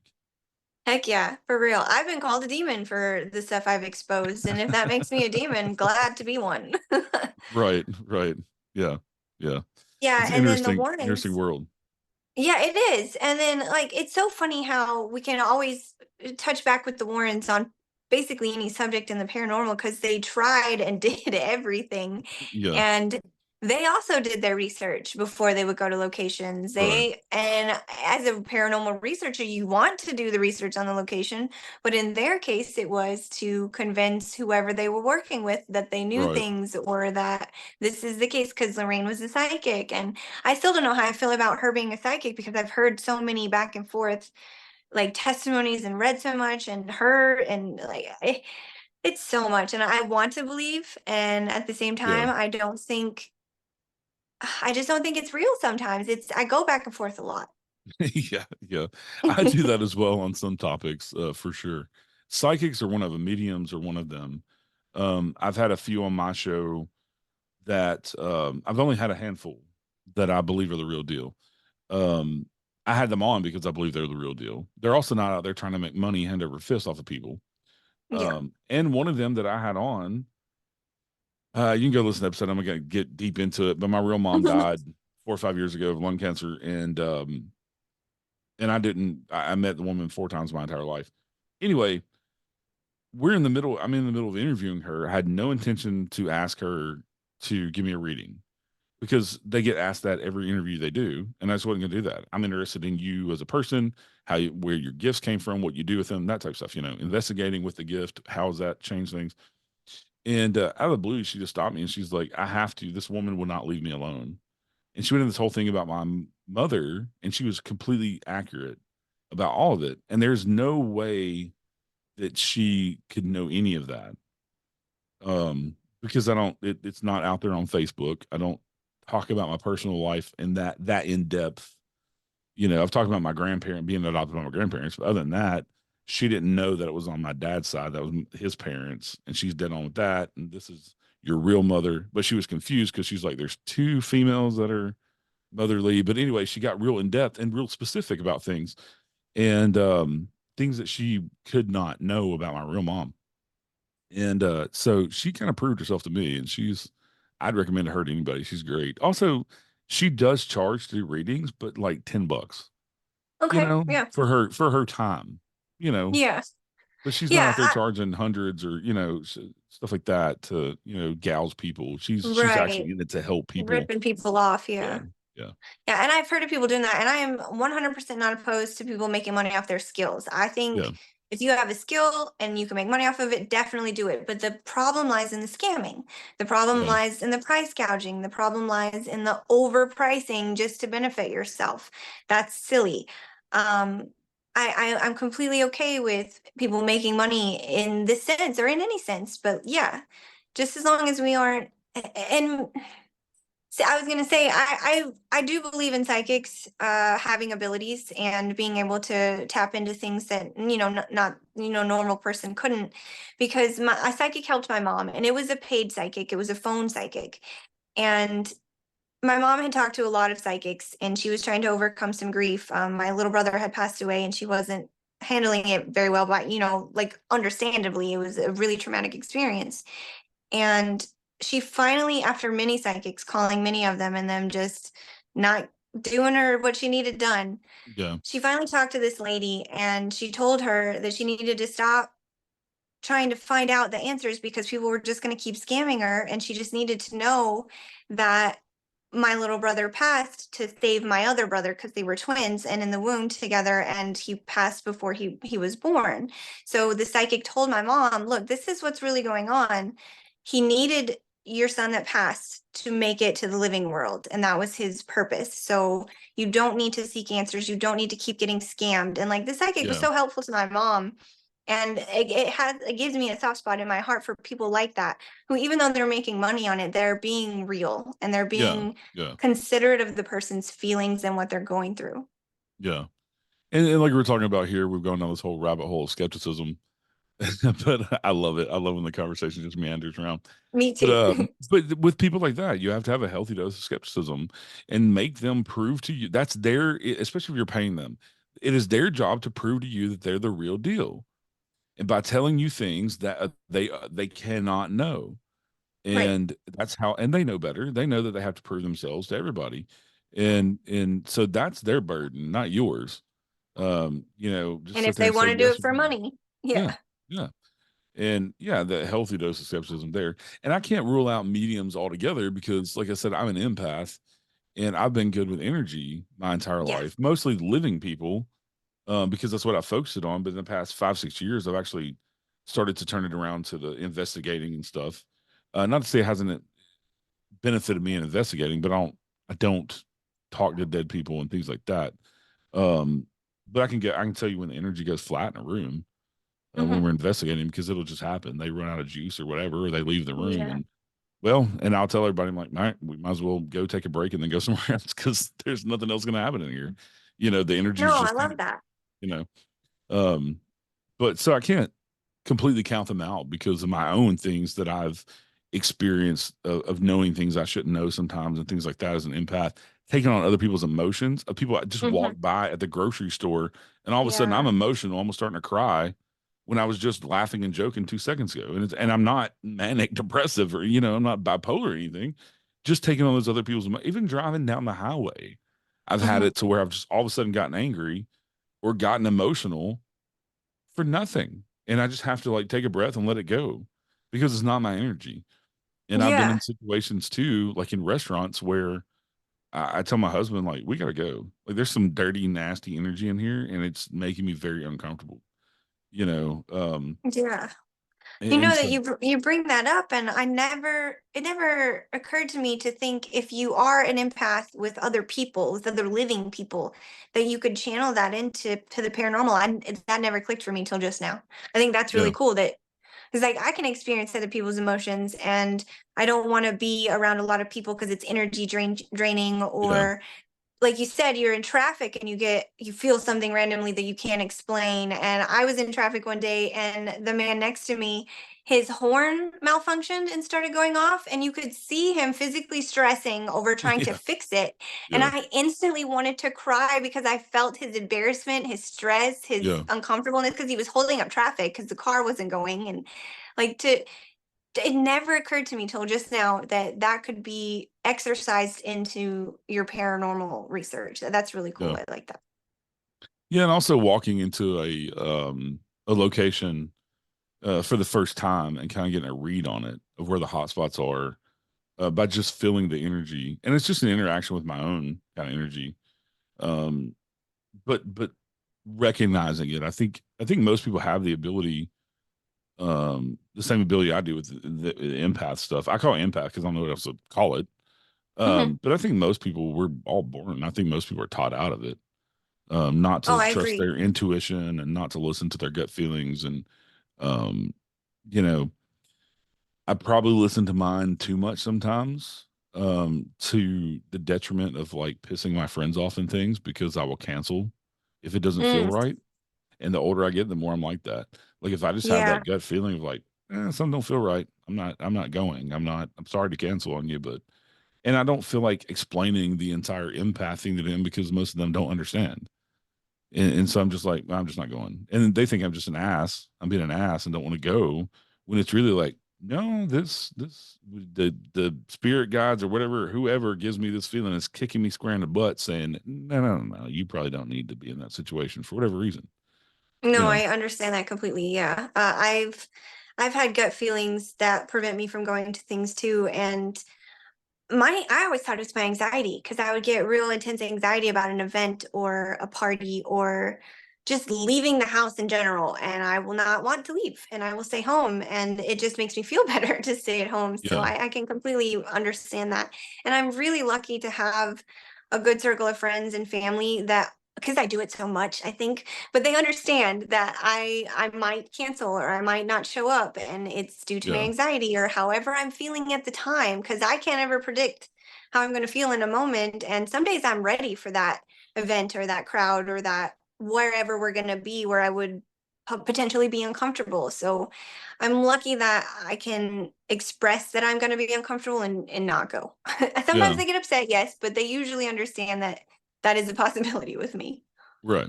Heck yeah, for real. I've been called a demon for the stuff I've exposed, and if that makes me a demon, glad to be one. Right, right, yeah, yeah. Yeah, It's and then the interesting Warrens. world. Yeah, it is. And then like it's so funny how we can always touch back with the Warrens on basically any subject in the paranormal because they tried and did everything. Yeah, And they also did their research before they would go to locations. right, And as a paranormal researcher, you want to do the research on the location, but in their case, it was to convince whoever they were working with that they knew right. things or that this is the case because Lorraine was a psychic. And I still don't know how I feel about her being a psychic because I've heard so many back and forth like testimonies and read so much and her and like it's so much and I want to believe and at the same Yeah, time I just don't think it's real sometimes. It's I go back and forth a lot. yeah, yeah. I do that as well on some topics, for sure. Psychics are one of them. Mediums are one of them. I've had a few on my show that I've only had a handful that I believe are the real deal. Um, I had them on because I believe they're the real deal. They're also not out there trying to make money hand over fist off of people. Yeah. And one of them that I had on, you can go listen to the episode. I'm gonna get deep into it, but my real mom died 4 or 5 years ago of lung cancer, and I didn't. I met the woman 4 times my entire life. Anyway, we're in the middle. I'm in the middle of interviewing her. I had no intention to ask her to give me a reading because they get asked that every interview they do, and I just wasn't going to do that. I'm interested in you as a person, where your gifts came from, what you do with them, that type of stuff. Investigating with the gift, how has that changed things? And out of the blue, she just stopped me and she's like, "I have to. This woman will not leave me alone." And she went into this whole thing about my mother, and she was completely accurate about all of it. And there's no way that she could know any of that, because I don't. It's not out there on Facebook. I don't talk about my personal life and that in depth. I've talked about my grandparent being adopted by my grandparents, but other than that, she didn't know that it was on my dad's side. That was his parents, and she's dead on with that. And this is your real mother. But she was confused because she's like, "There's two females that are motherly." But anyway, she got real in depth and real specific about things, and things that she could not know about my real mom. And so she kind of proved herself to me, and I'd recommend her to anybody. She's great. Also, she does charge to do readings, but like $10, Okay. Yeah. for her time, you know, Yeah. but she's not Yeah. out there charging hundreds or, stuff like that to, gouge people. She's Right. actually in it to help people. Ripping people off. Yeah. Yeah. Yeah. Yeah, and I've heard of people doing that, and I am 100% not opposed to people making money off their skills. I Yeah. think if you have a skill and you can make money off of it, definitely do it. But the problem lies in the scamming. The problem Yeah. lies in the price gouging. The problem lies in the overpricing just to benefit yourself. That's silly. I'm completely okay with people making money in this sense or in any sense, but yeah, just as long as we aren't and see, I was gonna say I do believe in psychics having abilities and being able to tap into things that not normal person couldn't, because a psychic helped my mom, and it was a paid psychic. It was a phone psychic, and my mom had talked to a lot of psychics, and she was trying to overcome some grief. My little brother had passed away, and she wasn't handling it very well, but like understandably, it was a really traumatic experience. And she finally, after many psychics, calling many of them and them just not doing her what she needed done, Yeah. she finally talked to this lady and she told her that she needed to stop trying to find out the answers because people were just going to keep scamming her, and she just needed to know that my little brother passed to save my other brother because they were twins and in the womb together, and he passed before he was born. So the psychic told my mom, look, this is what's really going on. He needed your son that passed to make it to the living world, and that was his purpose. So you don't need to seek answers, you don't need to keep getting scammed. And like the psychic was Yeah. so helpful to my mom, and it gives me a soft spot in my heart for people like that, who, even though they're making money on it, they're being real and they're Yeah. being Yeah. considerate of the person's feelings and what they're going through. Yeah. And like we're talking about here, we've gone down this whole rabbit hole of skepticism, but I love it. I love when the conversation just meanders around. Me But too. but with people like that, you have to have a healthy dose of skepticism and make them prove to you that's their, especially if you're paying them, it is their job to prove to you that they're the real deal, and by telling you things that they cannot know, Right. and that's how, and they know better. They know that they have to prove themselves to everybody, and so that's their burden, not yours. Just And sit if there they and say want to do yes it or for no. money, Yeah, yeah. yeah. And yeah, the healthy dose of skepticism there. And I can't rule out mediums altogether because, like I said, I'm an empath and I've been good with energy my entire Yeah. life, mostly living people, because that's what I focused it on. But in the past 5, 6 years, I've actually started to turn it around to the investigating and stuff. Not to say it hasn't benefited me in investigating, but I don't talk to dead people and things like that. Um, but I can tell you when the energy goes flat in a room when Hmm. we're investigating because it'll just happen. They run out of juice or whatever, or they leave the room, Yeah. and and I'll tell everybody, I'm like, all right, we might as well go take a break and then go somewhere else because there's nothing else going to happen in here. The energy No, is I just, love that. you know, um, but so I can't completely count them out because of my own things that I've experienced of knowing things I shouldn't know sometimes and things like that as an empath, taking on other people's emotions of people I just walk Hmm. by at the grocery store and all of a sudden I'm Yeah. emotional, almost starting to cry when I was just laughing and joking 2 seconds ago. And I'm not manic depressive or, I'm not bipolar or anything. Just taking on those other people's, even driving down the highway. I've had Hmm. it to where I've just all of a sudden gotten angry or gotten emotional for nothing. And I just have to like take a breath and let it go because it's not my energy. And I've been in Yeah. situations too, like in restaurants where I tell my husband, like, we gotta go. Like there's some dirty, nasty energy in here and it's making me very uncomfortable, you know. Yeah. You And know that so you bring that up, and it never occurred to me to think, if you are an empath with other people, with other living people, that you could channel that to the paranormal. That never clicked for me till just now. I think that's really yeah, cool that, because like I can experience other people's emotions, and I don't want to be around a lot of people because it's draining, yeah, or like you said, you're in traffic and you feel something randomly that you can't explain. And I was in traffic one day, and the man next to me, his horn malfunctioned and started going off, and you could see him physically stressing over trying to yeah, fix it. And yeah, I instantly wanted to cry because I felt his embarrassment, his stress, his yeah, uncomfortableness, because he was holding up traffic because the car wasn't going. And like, to it never occurred to me till just now that that could be exercised into your paranormal research. That's really cool. yeah. I like that. Yeah, and also walking into a location for the first time and kind of getting a read on it of where the hot spots are by just feeling the energy, and it's just an interaction with my own kind of energy. Um, but recognizing it, I think most people have the ability, the same ability I do with the empath stuff. I call it empath because I don't know what else to call it. Hmm. But I think most people, we're all born. I think most people are taught out of it, not Oh, to I trust agree. their intuition and not to listen to their gut feelings. And, um, you know, I probably listen to mine too much sometimes, to the detriment of like pissing my friends off and things because I will cancel if it doesn't feel Mm, right. And the older I get, the more I'm like that. Like if I just have yeah. that gut feeling of like, something don't feel right, I'm not going. I'm sorry to cancel on you, but and I don't feel like explaining the entire empath thing to them because most of them don't understand. And so I'm just like, "Well, I'm just not going." And they think I'm just an ass. I'm being an ass and don't want to go when it's really like, no, this the spirit guides or whatever, whoever gives me this feeling is kicking me square in the butt saying, no, no, no, no, you probably don't need to be in that situation for whatever reason, you No, know? I understand that completely. Yeah. I've had gut feelings that prevent me from going to things too, and I always thought it was my anxiety because I would get real intense anxiety about an event or a party or just leaving the house in general. And I will not want to leave and I will stay home. And it just makes me feel better to stay at home. So Yeah. I can completely understand that. And I'm really lucky to have a good circle of friends and family that because I do it so much, I think, but they understand that I might cancel or I might not show up and it's due to my Yeah. anxiety or however I'm feeling at the time because I can't ever predict how I'm going to feel in a moment and some days I'm ready for that event or that crowd or that wherever we're going to be where I would potentially be uncomfortable. So I'm lucky that I can express that I'm going to be uncomfortable and not go. Sometimes Yeah. they get upset, yes, but they usually understand that that is a possibility with me. Right.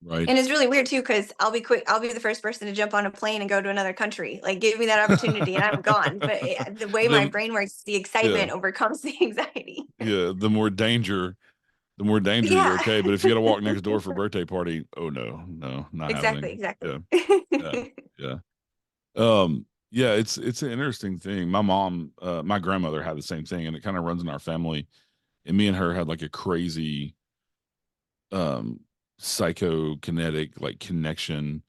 Right. And it's really weird too, because I'll be quick. I'll be the first person to jump on a plane and go to another country. Like, give me that opportunity, and I'm gone. But the way my the brain works, the yeah. excitement overcomes the anxiety. Yeah. The more danger you're Yeah, okay. But if you got to walk next door for a birthday party, oh no, no, not exactly, happening. exactly. Yeah. Yeah. Yeah. Yeah, it's an interesting thing. My grandmother had the same thing, and it kind of runs in our family. And me and her had like a crazy um psychokinetic like connection.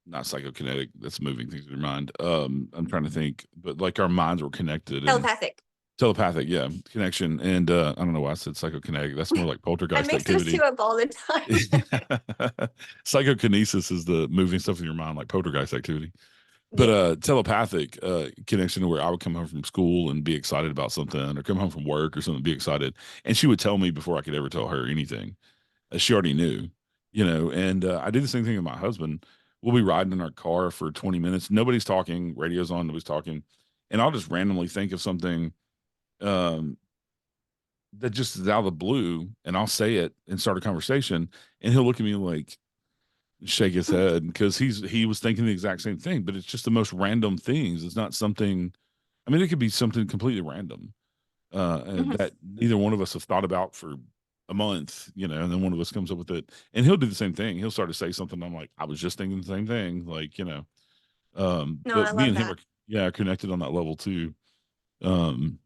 Not psychokinetic, that's moving things in your mind. I'm trying to think, but like our minds were connected and Telepathic. telepathic, yeah, connection. And I don't know why I said psychokinetic. That's more like I poltergeist mix those two activity. up all the time. Psychokinesis is the moving stuff in your mind like poltergeist activity. But Yeah. telepathic connection where I would come home from school and be excited about something or come home from work or something, be excited. And she would tell me before I could ever tell her anything. She already knew, and I do the same thing with my husband. We'll be riding in our car for 20 minutes. Nobody's talking, radio's on, nobody's talking. And I'll just randomly think of something um, that just is out of the blue and I'll say it and start a conversation. And he'll look at me like, shake his head because he was thinking the exact same thing, but it's just the most random things. It's not something. I mean, it could be something completely random Mhm. that neither one of us have thought about for a month, and then one of us comes up with it, and he'll do the same thing. He'll start to say something. I'm like, I was just thinking the same thing, like No, I But me love and him are that. yeah connected on that level too. Um,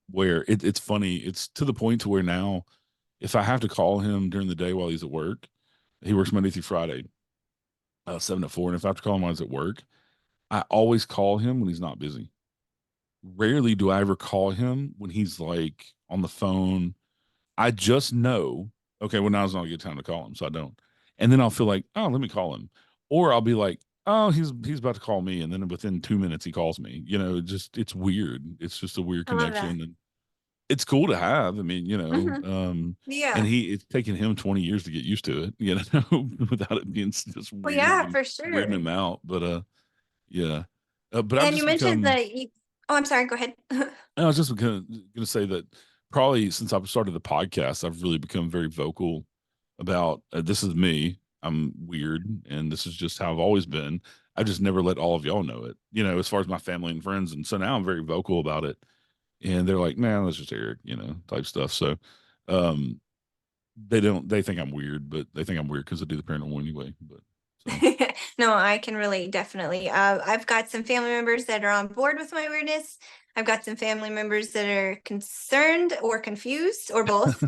where it's funny. It's to the point to where now, if I have to call him during the day while he's at work, he works Monday through Friday 7 to 4. And if I have to call him while he's at work, I always call him when he's not busy. Rarely do I ever call him when he's like on the phone. I just know, okay, well, now's not a good time to call him, so I don't. And then I'll feel like, oh, let me call him. Or I'll be like, oh, he's about to call me. And then within 2 minutes, he calls me. It's weird. It's just a weird I love that. connection. And it's cool to have. I mean, Hmm. and Yeah. it's taken him 20 years to get used to it, without it being just Well, yeah, weirdly for weirding sure. him out. But yeah. But I've And you just mentioned become that you. Oh, I'm sorry. Go ahead. I was just gonna say that probably since I've started the podcast, I've really become very vocal about this is me. I'm weird, and this is just how I've always been. I just never let all of y'all know it, as far as my family and friends. And so now I'm very vocal about it, and they're like, "Man, that's just Eric," type stuff. So, um, they think I'm weird, but they think I'm weird because I do the paranormal anyway. But so No, I can relate definitely. I've got some family members that are on board with my weirdness. I've got some family members that are concerned or confused or both.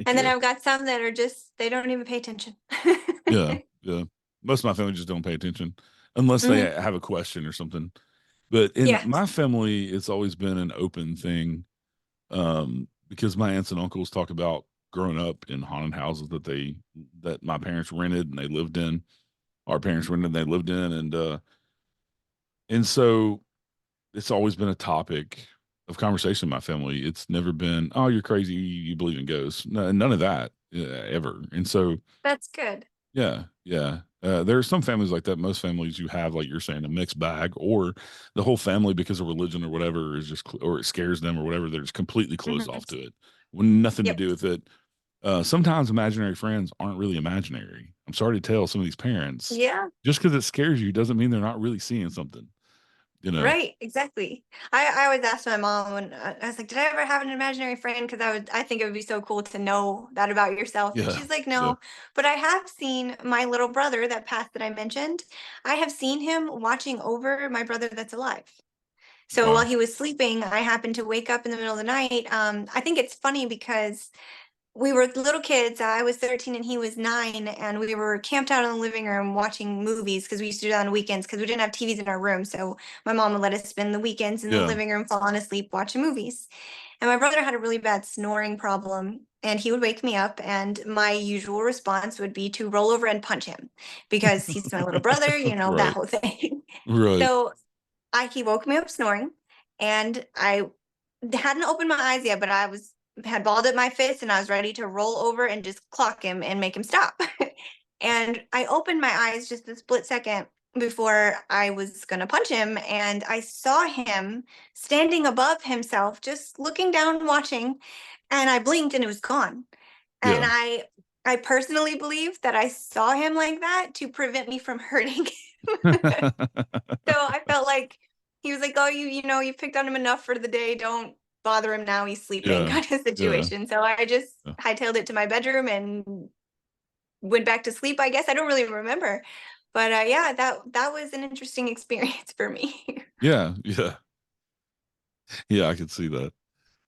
And then Yeah. I've got some that are just, they don't even pay attention. Yeah. Yeah. Most of my family just don't pay attention unless they Mhm. have a question or something. But in Yeah. my family, it's always been an open thing. Because my aunts and uncles talk about growing up in haunted houses that my parents rented and they lived in. Our parents rented and they lived in, and so it's always been a topic of conversation in my family. It's never been, oh, you're crazy, you believe in ghosts. No, none of that ever. And so, That's good. yeah, yeah. There are some families like that. Most families, you have, like you're saying, a mixed bag, or the whole family, because of religion or whatever, is just, or it scares them or whatever, they're just completely closed Mhm. off to it, with nothing to Yep. do with it. Sometimes imaginary friends aren't really imaginary. I'm sorry to tell some of these parents, Yeah. just because it scares you doesn't mean they're not really seeing something, you know? Right, exactly. I always asked my mom when I was like, "Did I ever have an imaginary friend?" Because I think it would be so cool to know that about yourself. And Yeah, she's like, yeah. "No," but I have seen my little brother that passed that I mentioned. I have seen him watching over my brother that's alive. So while Wow. he was sleeping, I happened to wake up in the middle of the night. I think it's funny because we were little kids. I was 13 and he was 9, and we were camped out in the living room watching movies because we used to do that on weekends because we didn't have TVs in our room. So my mom would let us spend the weekends in the Yeah. living room, falling asleep, watching movies. And my brother had a really bad snoring problem, and he would wake me up, and my usual response would be to roll over and punch him because he's my little brother, that Right. whole thing. Right. So he woke me up snoring, and I hadn't opened my eyes yet, but I was had balled up my fist and I was ready to roll over and just clock him and make him stop. And I opened my eyes just a split second before I was going to punch him, and I saw him standing above himself, just looking down, watching, and I blinked and it was gone. And Yeah. I personally believe that I saw him like that to prevent me from hurting him. So I felt like he was like, "Oh, you picked on him enough for the day. Don't bother him now. He's sleeping," Yeah. kind of Yeah. situation. So I just Yeah. hightailed it to my bedroom and went back to sleep. I guess I don't really remember, but yeah, that was an interesting experience for me. Yeah. Yeah. Yeah. I could see that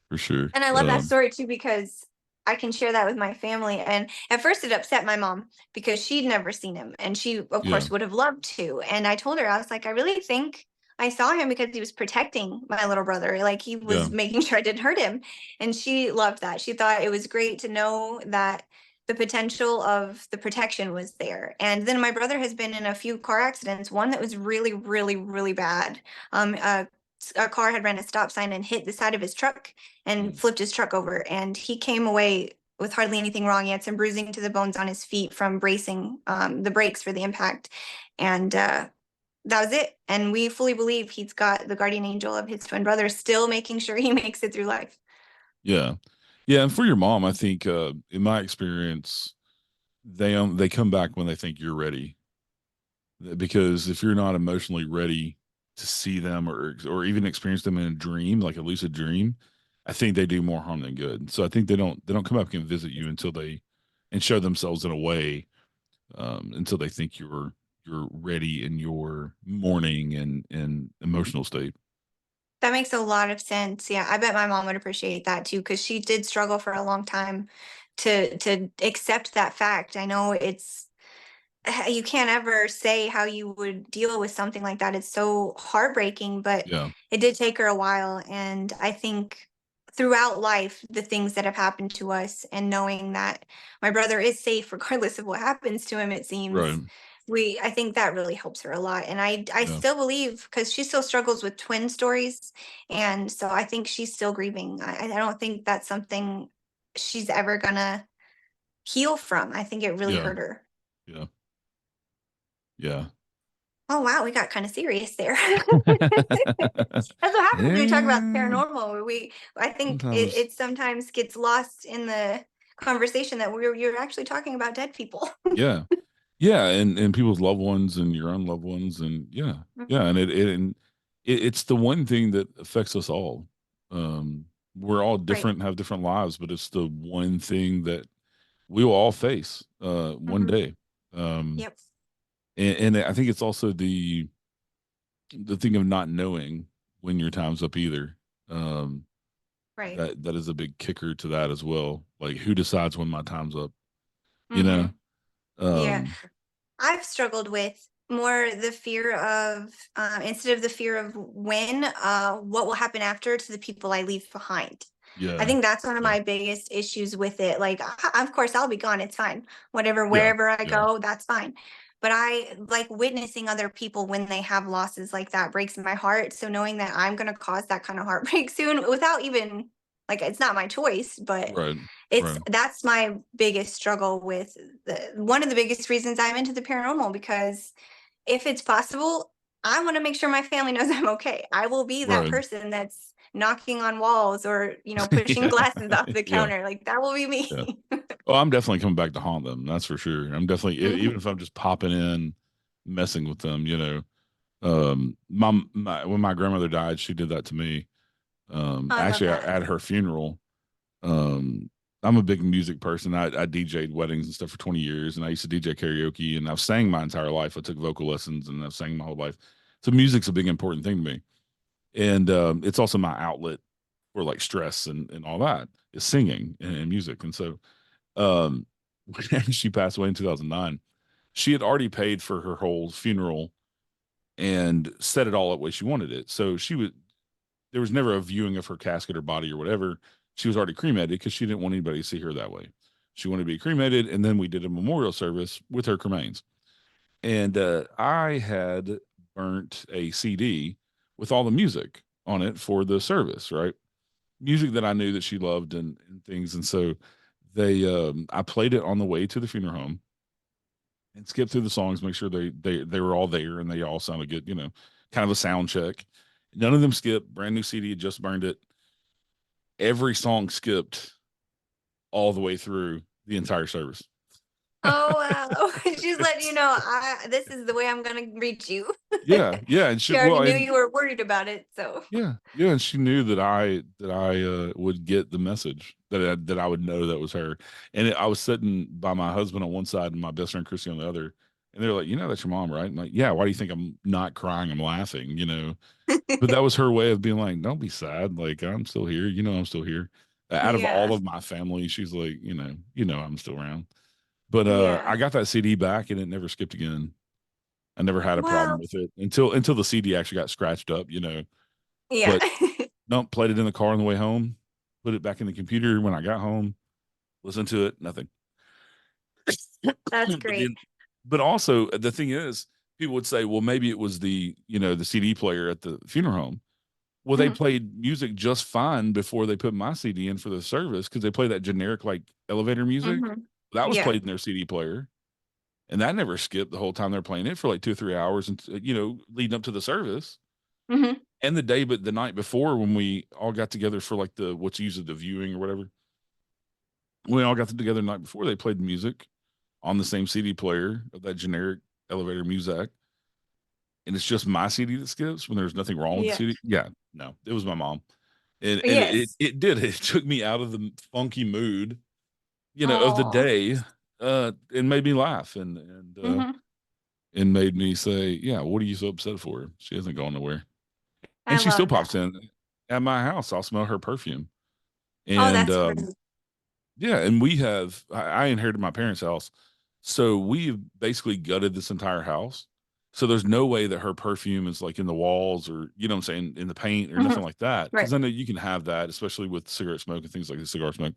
for sure. And I love that story too because I can share that with my family. And at first it upset my mom because she'd never seen him and she of Yeah. course would have loved to. And I told her, I was like, I really think I saw him because he was protecting my little brother. Like he Yeah. was making sure I didn't hurt him. And she loved that. She thought it was great to know that the potential of the protection was there. And then my brother has been in a few car accidents, one that was really, really, really bad. A car had ran a stop sign and hit the side of his truck and Mm. flipped his truck over. And he came away with hardly anything wrong. He had some bruising to the bones on his feet from bracing the brakes for the impact. And that was it. And we fully believe he's got the guardian angel of his twin brother still making sure he makes it through life. Yeah. Yeah. And for your mom, I think, in my experience, they come back when they think you're ready. Because if you're not emotionally ready to see them or even experience them in a dream, like a lucid dream, I think they do more harm than good. So I think they don't come up and visit you until they and show themselves in a way, until they think you're ready in your mourning and emotional state. That makes a lot of sense. Yeah, I bet my mom would appreciate that too because she did struggle for a long time to accept that fact. I know you can't ever say how you would deal with something like that. It's so heartbreaking, but Yeah. it did take her a while. And I think throughout life, the things that have happened to us and knowing that my brother is safe regardless of what happens to him, it seems Right. I think that really helps her a lot. And I Yeah. still believe because she still struggles with twin stories. And so I think she's still grieving. I don't think that's something she's ever gonna heal from. I think it really Yeah. hurt her. Yeah. Yeah. Oh wow, we got kind of serious there. That's what happens when we talk about Yeah. paranormal. I think Sometimes. it sometimes gets lost in the conversation that you're actually talking about dead people. Yeah. Yeah, and people's loved ones and your own loved ones, and yeah, yeah, Mhm. and it's the one thing that affects us all. We're all Right. different, and have different lives, but it's the one thing that we will all face one Hmm. day. Um, Yep. and I think it's also the thing of not knowing when your time's up either. Um, Right. that is a big kicker to that as well. Like, who decides when my time's up? You Mm-hmm. know? Yeah. Um, I've struggled with more the fear of, instead of the fear of when, what will happen after to the people I leave behind. I yeah, think that's one of yeah, my biggest issues with it. Like, of course, I'll be gone. It's fine. Whatever, yeah, wherever I yeah, go, that's fine. But I like witnessing other people when they have losses like that breaks my heart. So knowing that I'm going to cause that kind of heartbreak soon without even, like, it's not my choice, but right, right, that's my biggest struggle with one of the biggest reasons I'm into the paranormal, because if it's possible, I want to make sure my family knows I'm okay. I will be that right. person that's knocking on walls or, pushing Yeah, glasses off the yeah, counter. Like that will be yeah. me. Oh, I'm definitely coming back to haunt them. That's for sure. I'm definitely, even Mhm. if I'm just popping in, messing with them. When my grandmother died, she did that to me. I love Actually, that. at her funeral, um, I'm a big music person. I DJ'd weddings and stuff for 20 years, and I used to DJ karaoke, and I've sang my entire life. I took vocal lessons, and I've sang my whole life. So music's a big important thing to me, and it's also my outlet for like stress and all that is singing and music. And so, um, when she passed away in 2009, she had already paid for her whole funeral and set it all up the way she wanted it. So there was never a viewing of her casket or body or whatever. She was already cremated because she didn't want anybody to see her that way. She wanted to be cremated, and then we did a memorial service with her cremains. And I had burnt a CD with all the music on it for the service, right? Music that I knew that she loved and things. And so I played it on the way to the funeral home and skipped through the songs, make sure they were all there and they all sounded good, kind of a sound check. None of them skipped. Brand new CD, had just burned it. Every song skipped all the way through the entire service. Oh wow. She's letting you know this is the way I'm gonna reach you. Yeah, yeah, and She already knew you were worried about it, so yeah, and she knew that I would get the message that I would know that was her. And I was sitting by my husband on one side and my best friend Christy on the other, and they're like, that's your mom, right? I'm like, yeah. Why do you think I'm not crying? I'm laughing, But that was her way of being like, don't be sad. Like, I'm still here. I'm still here. Out of yeah. all of my family, she's like, I'm still around. But Yeah. I got that CD back and it never skipped again. I never had a problem Well, with it until the CD actually got scratched up. yeah. But no, played it in the car on the way home, put it back in the computer when I got home, listened to it, nothing. That's but great. then, but also the thing is, people would say, well, maybe it was the CD player at the funeral home. Well, they Mhm. played music just fine before they put my CD in for the service because they play that generic like elevator music. Mhm. That was Yeah. played in their CD player, and that never skipped the whole time they're playing it for like 2 or 3 hours, and leading up to the service Mhm. and but the night before when we all got together for like the what's usually the viewing or whatever. We all got together the night before. They played music on the same CD player of that generic elevator music, and it's just my CD that skips when there's nothing wrong with the Yeah. CD. Yeah, no, it was my mom. And it Yes. it did. It took me out of the funky mood, of the Oh. day, and made me laugh Mhm. and made me say, "Yeah, what are you so upset for? She hasn't gone nowhere." I And she still love pops that. in at my house. I'll smell her perfume. Oh, And that's great. yeah, and I inherited my parents' house, so we've basically gutted this entire house. So there's no way that her perfume is like in the walls or what I'm saying, in the paint or nothing Mhm. like that. Right. Because I know you can have that, especially with cigarette smoke and things like the cigar smoke,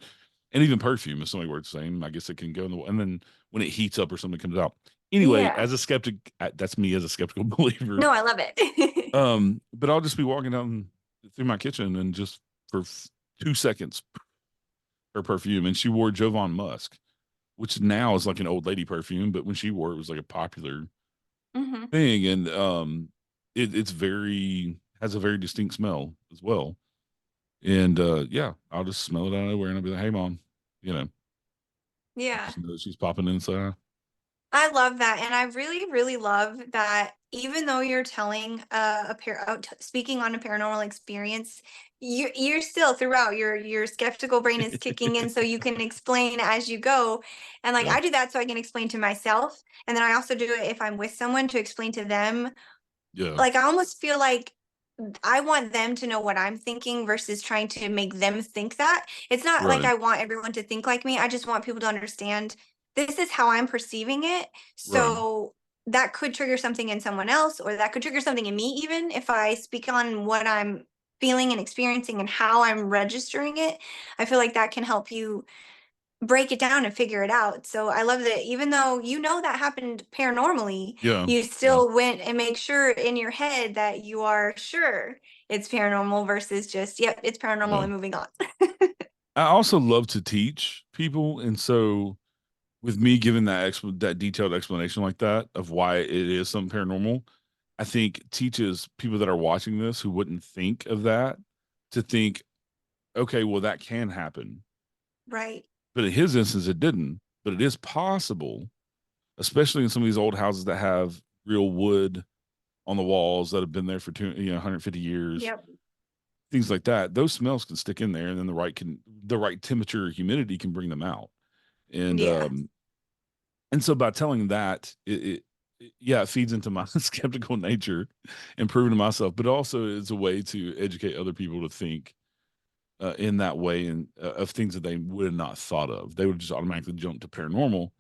and even perfume is something worth saying. I guess it can go in the and then when it heats up or something comes out. Anyway, Yeah. as a skeptic, that's me as a skeptical believer. No, I love it. But I'll just be walking down through my kitchen and just for 2 seconds, her perfume, and she wore Jovan Musk, which now is like an old lady perfume, but when she wore it was like a popular Mhm. thing, and it's very has a very distinct smell as well. And yeah, I'll just smell it out of nowhere, and I'll be like, "Hey, mom," you know, I Yeah. just know she's popping inside. I love that, and I really, really love that even though you're telling speaking on a paranormal experience, you're still throughout your skeptical brain is kicking in, so you can explain as you go. And like Yeah, I do that so I can explain to myself, and then I also do it if I'm with someone to explain to them. yeah, Like I almost feel like I want them to know what I'm thinking versus trying to make them think that. It's not like Right. I want everyone to think like me. I just want people to understand this is how I'm perceiving it. Right. So that could trigger something in someone else, or that could trigger something in me, even if I speak on what I'm feeling and experiencing and how I'm registering it. I feel like that can help you break it down and figure it out. So I love that even though you know that happened paranormally, Yeah. you Yeah. still went and make sure in your head that you are sure it's paranormal versus just, yep, it's paranormal Yeah. and moving on. I also love to teach people, and so with me giving that detailed explanation like that of why it is something paranormal, I think teaches people that are watching this who wouldn't think of that to think, okay, well that can happen. Right. But in his instance, it didn't. But it is possible, especially in some of these old houses that have real wood on the walls that have been there for 150 years, Yep. things like that. Those smells can stick in there, and then the right temperature, humidity can bring them out. And Yeah. so by telling that, yeah, it feeds into my skeptical nature and proving to myself, but also is a way to educate other people to think in that way and of things that they would have not thought of. They would just automatically jump to paranormal.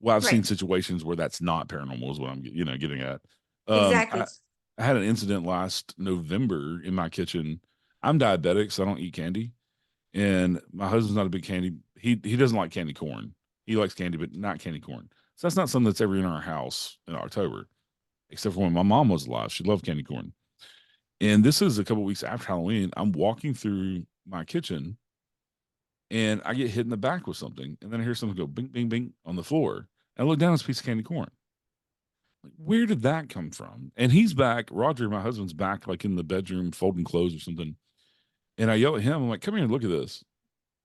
Well, I've seen Right. situations where that's not paranormal, is what I'm getting at. Exactly. I had an incident last November in my kitchen. I'm diabetic, so I don't eat candy, and my husband's not a big candy. He doesn't like candy corn. He likes candy, but not candy corn. So that's not something that's ever in our house in October, except for when my mom was alive. She loved candy corn. And this is a couple weeks after Halloween. I'm walking through my kitchen and I get hit in the back with something. And then I hear something go bing, bing, bing on the floor. And I look down, it's a piece of candy corn. Like, where did that come from? And he's back. Roger, my husband's back, like in the bedroom, folding clothes or something. And I yell at him, I'm like, come here and look at this.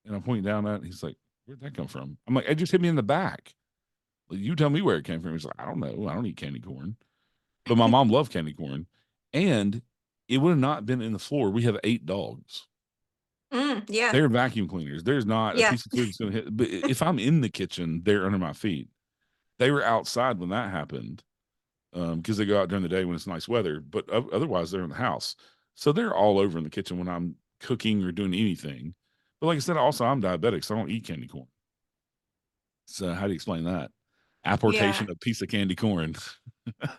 And I'm pointing down at it. He's like, where'd that come from? I'm like, it just hit me in the back. Like, you tell me where it came from. He's like, I don't know. I don't eat candy corn. But my mom loved candy corn. And it would have not been in the floor. We have 8 dogs. Yeah. They're vacuum cleaners. There's not a Yeah. piece of food that's going to hit. But if I'm in the kitchen, they're under my feet. They were outside when that happened because they go out during the day when it's nice weather. But otherwise, they're in the house. So they're all over in the kitchen when I'm cooking or doing anything. But like I said, also I'm diabetic, so I don't eat candy corn. So how do you explain that? Yeah. Apportation a piece of candy corn.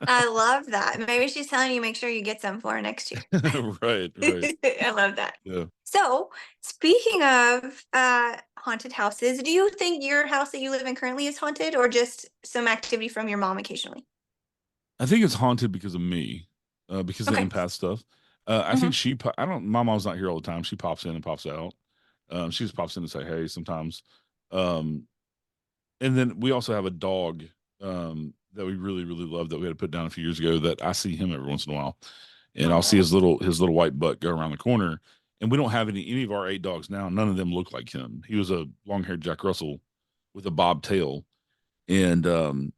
I love that. Maybe she's telling you make sure you get some for next year. Right, right. I love that. Yeah. So, speaking of haunted houses, do you think your house that you live in currently is haunted or just some activity from your mom occasionally? I think it's haunted because of me, because of the Okay. empath stuff. I think Hmm. I don't, my mom's not here all the time. She pops in and pops out. She just pops in to say hey sometimes. Um, and then we also have a dog that we really, really love that we had to put down a few years ago that I see him every once in a while. And I'll see Oh. his little white butt go around the corner. And we don't have any of our 8 dogs now. None of them look like him. He was a long haired Jack Russell with a bob tail. And the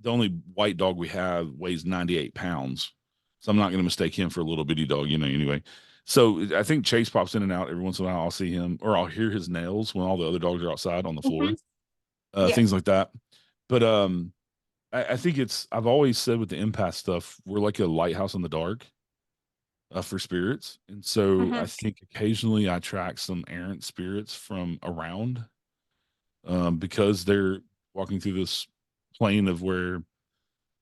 only white dog we have weighs 98 pounds. So I'm not going to mistake him for a little bitty dog, anyway. So I think Chase pops in and out every once in a while. I'll see him or I'll hear his nails when all the other dogs are outside on the Hmm. floor, Yeah. things like that. But I think I've always said with the empath stuff, we're like a lighthouse in the dark for spirits. And so I Hmm. think occasionally I track some errant spirits from around because they're walking through this plane of where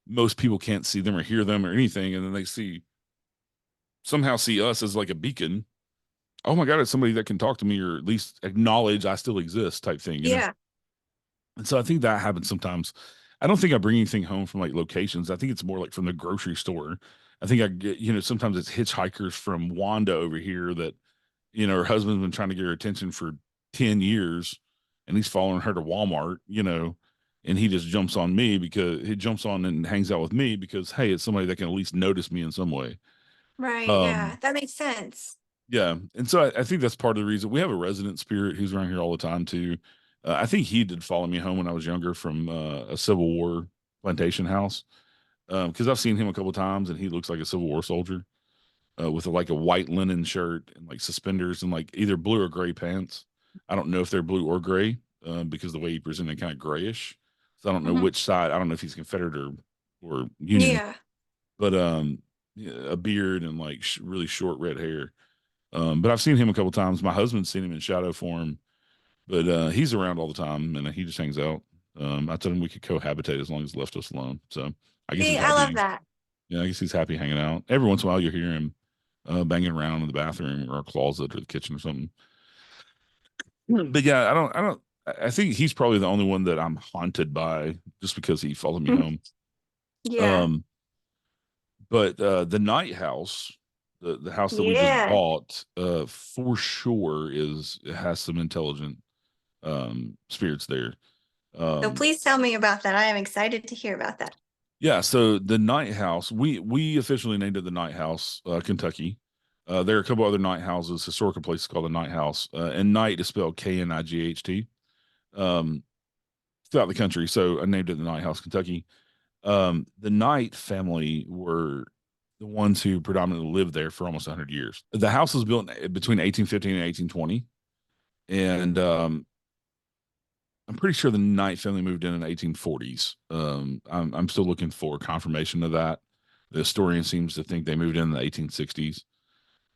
most people can't see them or hear them or anything. And then they somehow see us as like a beacon. Oh my God, it's somebody that can talk to me or at least acknowledge I still exist type thing. Yeah. And so I think that happens sometimes. I don't think I bring anything home from like locations. I think it's more like from the grocery store. I think I get, sometimes it's hitchhikers from Wanda over here that, her husband's been trying to get her attention for 10 years and he's following her to Walmart, and he just jumps on me because he jumps on and hangs out with me because, hey, it's somebody that can at least notice me in some way. Right. Yeah. Um, That makes sense. yeah. And so I think that's part of the reason we have a resident spirit who's around here all the time too. I think he did follow me home when I was younger from a Civil War plantation house. Because I've seen him a couple times and he looks like a Civil War soldier with like a white linen shirt and like suspenders and like either blue or gray pants. I don't know if they're blue or gray because the way he presented kind of grayish. So I don't know Hmm. which side. I don't know if he's Confederate or Union. Yeah. But a beard and like really short red hair. But I've seen him a couple times. My husband's seen him in shadow form, but he's around all the time and he just hangs out. I told him we could cohabitate as long as he left us alone. So I guess See, he's I love happy. that. Yeah, I guess he's happy hanging out. Every once in a while, you hear him banging around in the bathroom or a closet or the kitchen or something. But yeah, I think he's probably the only one that I'm haunted by just because he followed me home. Yeah. Um, but the night house, the house that we just Yeah. bought, for sure it has some intelligent spirits there. So Um, please tell me about that. I am excited to hear about that. yeah, so the night house, we officially named it the Night House, Kentucky. There are a couple other night houses, historical places called the Night House, and night is spelled Knight, um, throughout the country. So I named it the Night House, Kentucky. The Knight family were the ones who predominantly lived there for almost 100 years. The house was built between 1815 and 1820, and I'm pretty sure the Knight family moved in the 1840s. I'm still looking for confirmation of that. The historian seems to think they moved in the 1860s.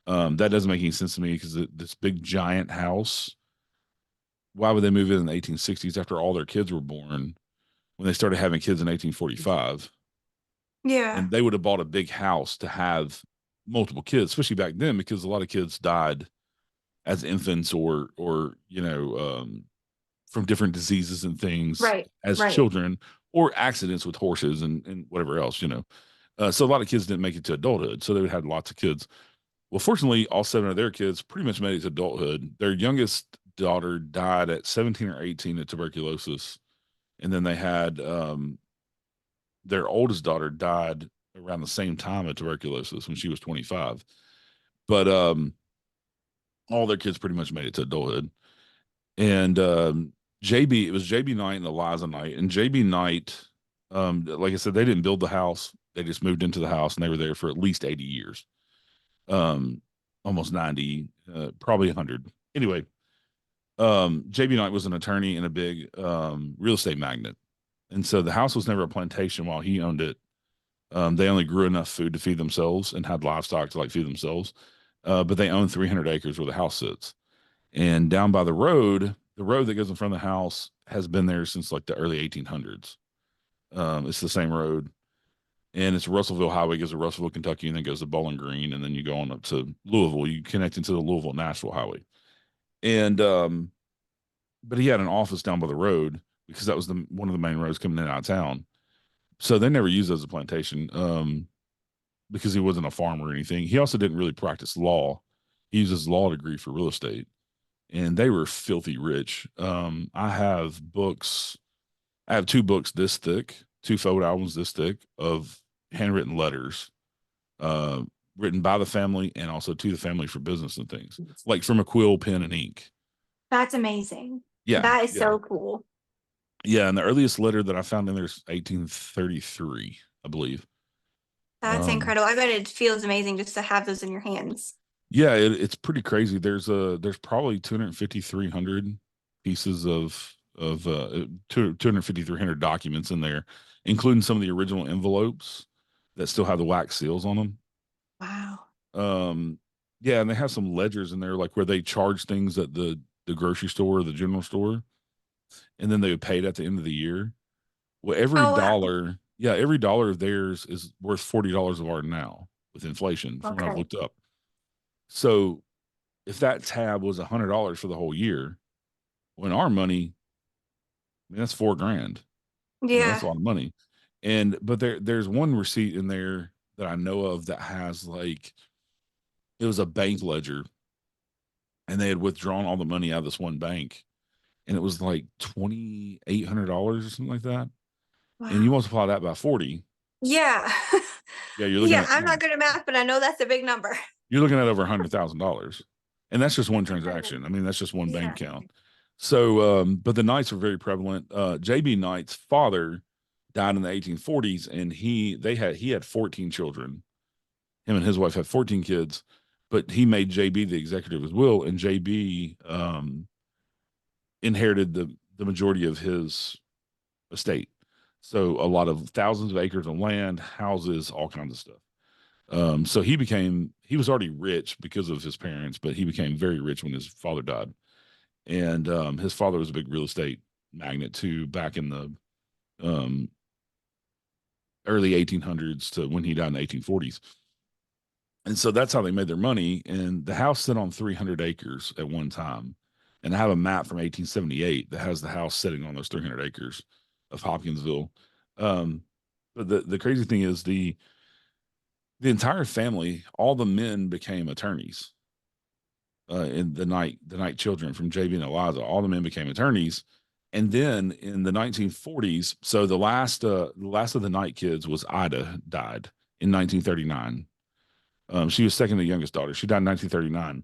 That doesn't make any sense to me because this big giant house, why would they move in the 1860s after all their kids were born when they started having kids in 1845? Yeah. And they would have bought a big house to have multiple kids, especially back then, because a lot of kids died as infants or from different diseases and things Right. as Right. children or accidents with horses and whatever else. So a lot of kids didn't make it to adulthood. So they would have lots of kids. Well, fortunately, all seven of their kids pretty much made it to adulthood. Their youngest daughter died at 17 or 18 of tuberculosis. And then they had their oldest daughter died around the same time of tuberculosis when she was 25. But all their kids pretty much made it to adulthood. And JB, it was JB Knight and Eliza Knight. And JB Knight, like I said, they didn't build the house. They just moved into the house and they were there for at least 80 years. Almost 90, probably 100. Anyway, JB Knight was an attorney and a big real estate magnate. And so the house was never a plantation while he owned it. They only grew enough food to feed themselves and had livestock to like feed themselves. But they own 300 acres where the house sits. And down by the road that goes in front of the house has been there since like the early 1800s. It's the same road. And it's Russellville Highway, goes to Russellville, Kentucky, and then goes to Bowling Green, and then you go on up to Louisville. You connect into the Louisville Nashville Highway. And but he had an office down by the road because that was one of the main roads coming in out of town. So they never used it as a plantation because he wasn't a farmer or anything. He also didn't really practice law. He used his law degree for real estate, and they were filthy rich. I have books. I have two books this thick, two photo albums this thick of handwritten letters, uh, written by the family and also to the family for business and things, like from a quill, pen, and ink. That's amazing. Yeah, That is yeah, so cool. yeah. And the earliest letter that I found in there is 1833, I believe. That's Um, incredible. I bet it feels amazing just to have those in your hands. yeah, it's pretty crazy. There's probably 250, 300 pieces of 250, 300 documents in there, including some of the original envelopes that still have the wax seals on them. Wow. Um, yeah, and they have some ledgers in there, like where they charge things at the grocery store or the general store, and then they would pay it at the end of the year. Well, Oh, wow. every dollar of theirs is worth $40 of art now with inflation, from what I've Okay. looked up. So if that tab was $100 for the whole year, when our money, I mean, that's $4,000. That's Yeah. a lot of money. And but there's one receipt in there that I know of that has like it was a bank ledger, and they had withdrawn all the money out of this one bank, and it was like $2,800 or something like that. And you Wow. multiply that by 40, Yeah. yeah, you're looking Yeah, at I'm not good at math, but I know that's a big number. over $100,000, and that's just one That's incredible. transaction. I mean, that's just one bank Yeah. account. So, but the Knights were very prevalent. JB Knight's father died in the 1840s, and he had 14 children. Him and his wife had 14 kids, but he made JB the executive of his will, and JB inherited the majority of his estate. So a lot of thousands of acres of land, houses, all kinds of stuff. So he was already rich because of his parents, but he became very rich when his father died. And his father was a big real estate magnate too, back in the um, early 1800s to when he died in the 1840s. And so that's how they made their money. And the house sit on 300 acres at one time. And I have a map from 1878 that has the house sitting on those 300 acres of Hopkinsville. Um, but the crazy thing is the entire family, all the men became attorneys. In the night children from JB and Eliza, all the men became attorneys. And then in the 1940s, so the last of the night kids was Ida, died in 1939. She was second to the youngest daughter. She died in 1939.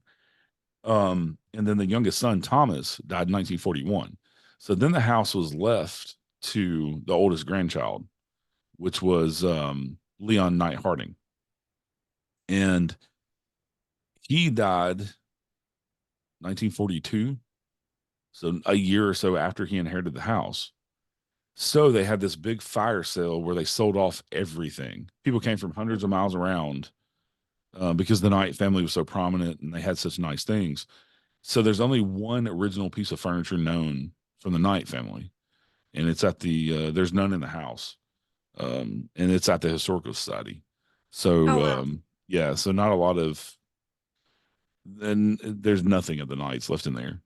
And then the youngest son, Thomas, died in 1941. So then the house was left to the oldest grandchild, which was Leon Knight Harding. And he died 1942, so a year or so after he inherited the house. So they had this big fire sale where they sold off everything. People came from hundreds of miles around because the Knight family was so prominent and they had such nice things. So there's only one original piece of furniture known from the Knight family, and it's at there's none in the house, and it's at the Historical Society. Oh, So wow. yeah, so not a lot of then there's nothing of the Knights left in there.